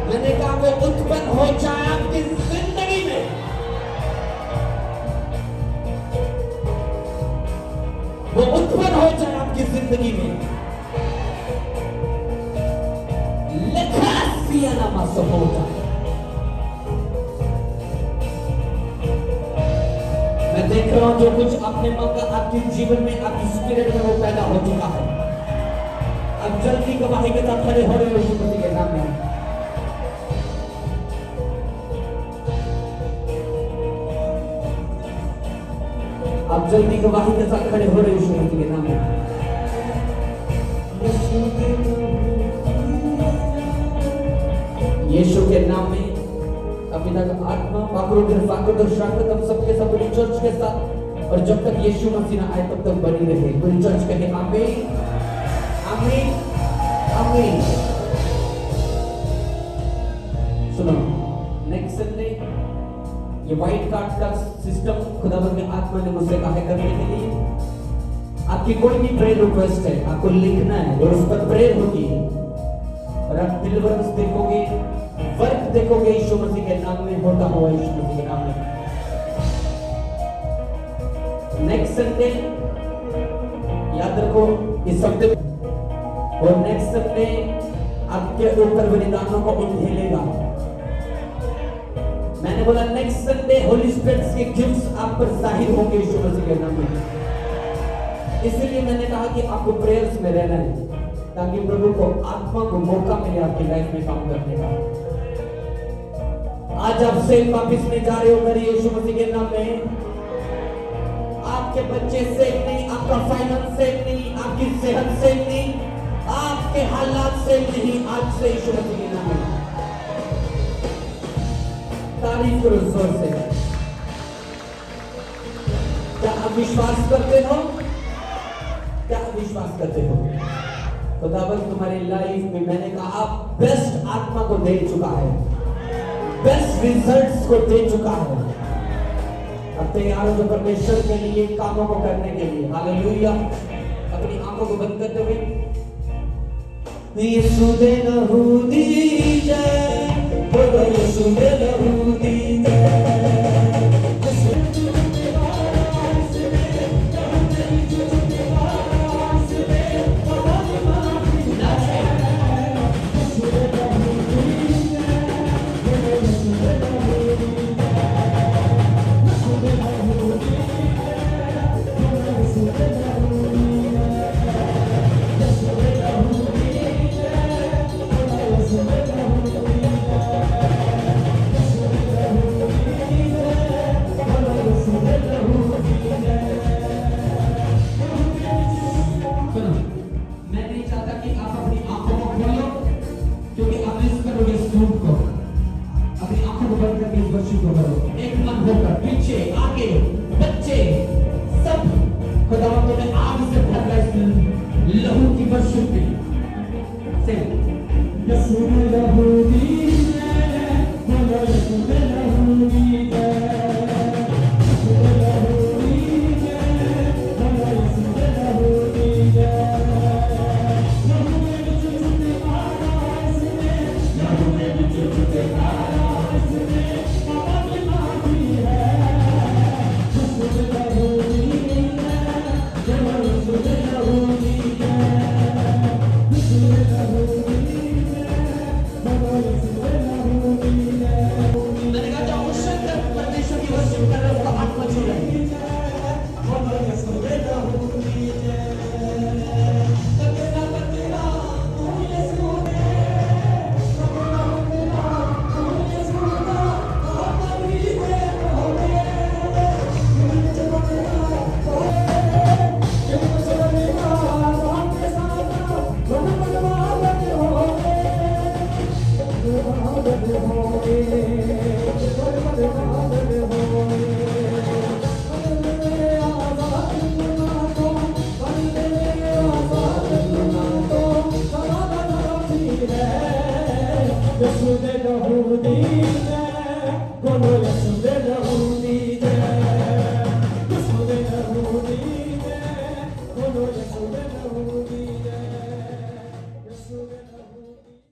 मैंने कहा वो उत्पन्न हो जाए आपकी जिंदगी में। वो उत्पन्न हो जाए आपकी जिंदगी में। नामा सपोर्ट। मैं देख रहा हूं जो कुछ आपने मांगा आपके जीवन में, आपकी स्पिरिट में वो पैदा हो चुका है। अब जल्दी गवाही के साथ खड़े हो रहे हो यीशु मसीह के नाम में। आप जल्दी गवाही के साथ खड़े हो रहे हो यीशु मसीह के नाम में। यीशु के नाम में पिता का आत्मा हम सबके सब पूरी चर्च के साथ, और जब तक यीशु मसीह ना आए तब तक बनी रहे। पूरी चर्च कहे आमीन आमीन आमीन। सुनो, नेक्स्ट संडे ये व्हाइट कार्ड का सिस्टम खुदावंद के आत्मा ने मुझसे कहा है करने के लिए। आपकी कोई भी प्रेयर रिक्वेस्ट है आपको लिखना है और उस पर प्रेयर होगी, और आप डिलीवरेंस देखोगे, वर्क देखोगे यीशु मसीह के नाम में होता हुआ, यीशु मसीह के नाम में। नेक्स्ट संडे याद रखो इस हफ्ते, और नेक्स्ट संडे आपके ऊपर बलिदानों को उंडेलेगा। मैंने बोला नेक्स्ट संडे होली स्पिरिट के गिफ्ट्स आप पर जाहिर होंगे यीशु मसीह के नाम में। इसलिए मैंने कहा कि आपको प्रेयर्स में रहना है, ताकि प्रभु को आत्मा को मौका मिले आपकी लाइफ में काम करने का। आज आप सेल वापिस में जा रहे हो मेरे यीशु मसीह के नाम में। आपके बच्चे सेव नहीं, आपका फाइनेंस सेव नहीं, आपकी सेहत सेव नहीं, आपके हालात सेव नहीं। आज से यीशु मसीह के नाम में तारीफ करो जोर से। क्या आप विश्वास करते हो? क्या आप विश्वास करते हो? खुदावंद तुम्हारी लाइफ में मैंने कहा बेस्ट आत्मा को दे चुका है, बेस्ट रिजल्ट्स को दे चुका है। अब तैयार हो जो परमेश्वर के लिए कामों को करने के लिए। हालेलुया। अपनी आंखों को बंद करते हुए यीशु दे लहू दी जय, बोलो यीशु दे लहू दी जय। मैं नहीं चाहता कि आप अपनी आंखों को खोलो, क्योंकि आप मिस करोगे इस धूप को। अपनी आंखों को बंद करके इस वर्षी को करो, एक मन होकर पीछे आगे बच्चे सब खुदावंद तुम्हें आग से भरना इस लहू की वर्षी पे से यसू में लहू दी है, बोलो यसू में लहू दी है, यसू में लहू दी है, बोलो यसू में लहू दी है। लहू में बिच छुटे मारा इसने, लहू में बिच छुटे मारा इसने, पापा की माफी है। यसू में लहू दी है, बोलो यसू में लहू दी है, यसू में लहू दी है, बोलो यसू में लहू दी है। मैंने कहा जाओ उस शंकर परमेश्वर की वर्शिप कर रहे हो, उसका आत्मा छू रहे हैं। बोलो यसू में लहू दी है। तकेला तकेला तू यसू है, तकेला तकेला तू यसू का आत्मा भी है होवे। मुझे तकेला होवे, ये मुझे तकेला आपके साथ बन बनवाते होवे, बनवाते होवे, बनवाते होवे। यसू ने लहू दी है, बोलो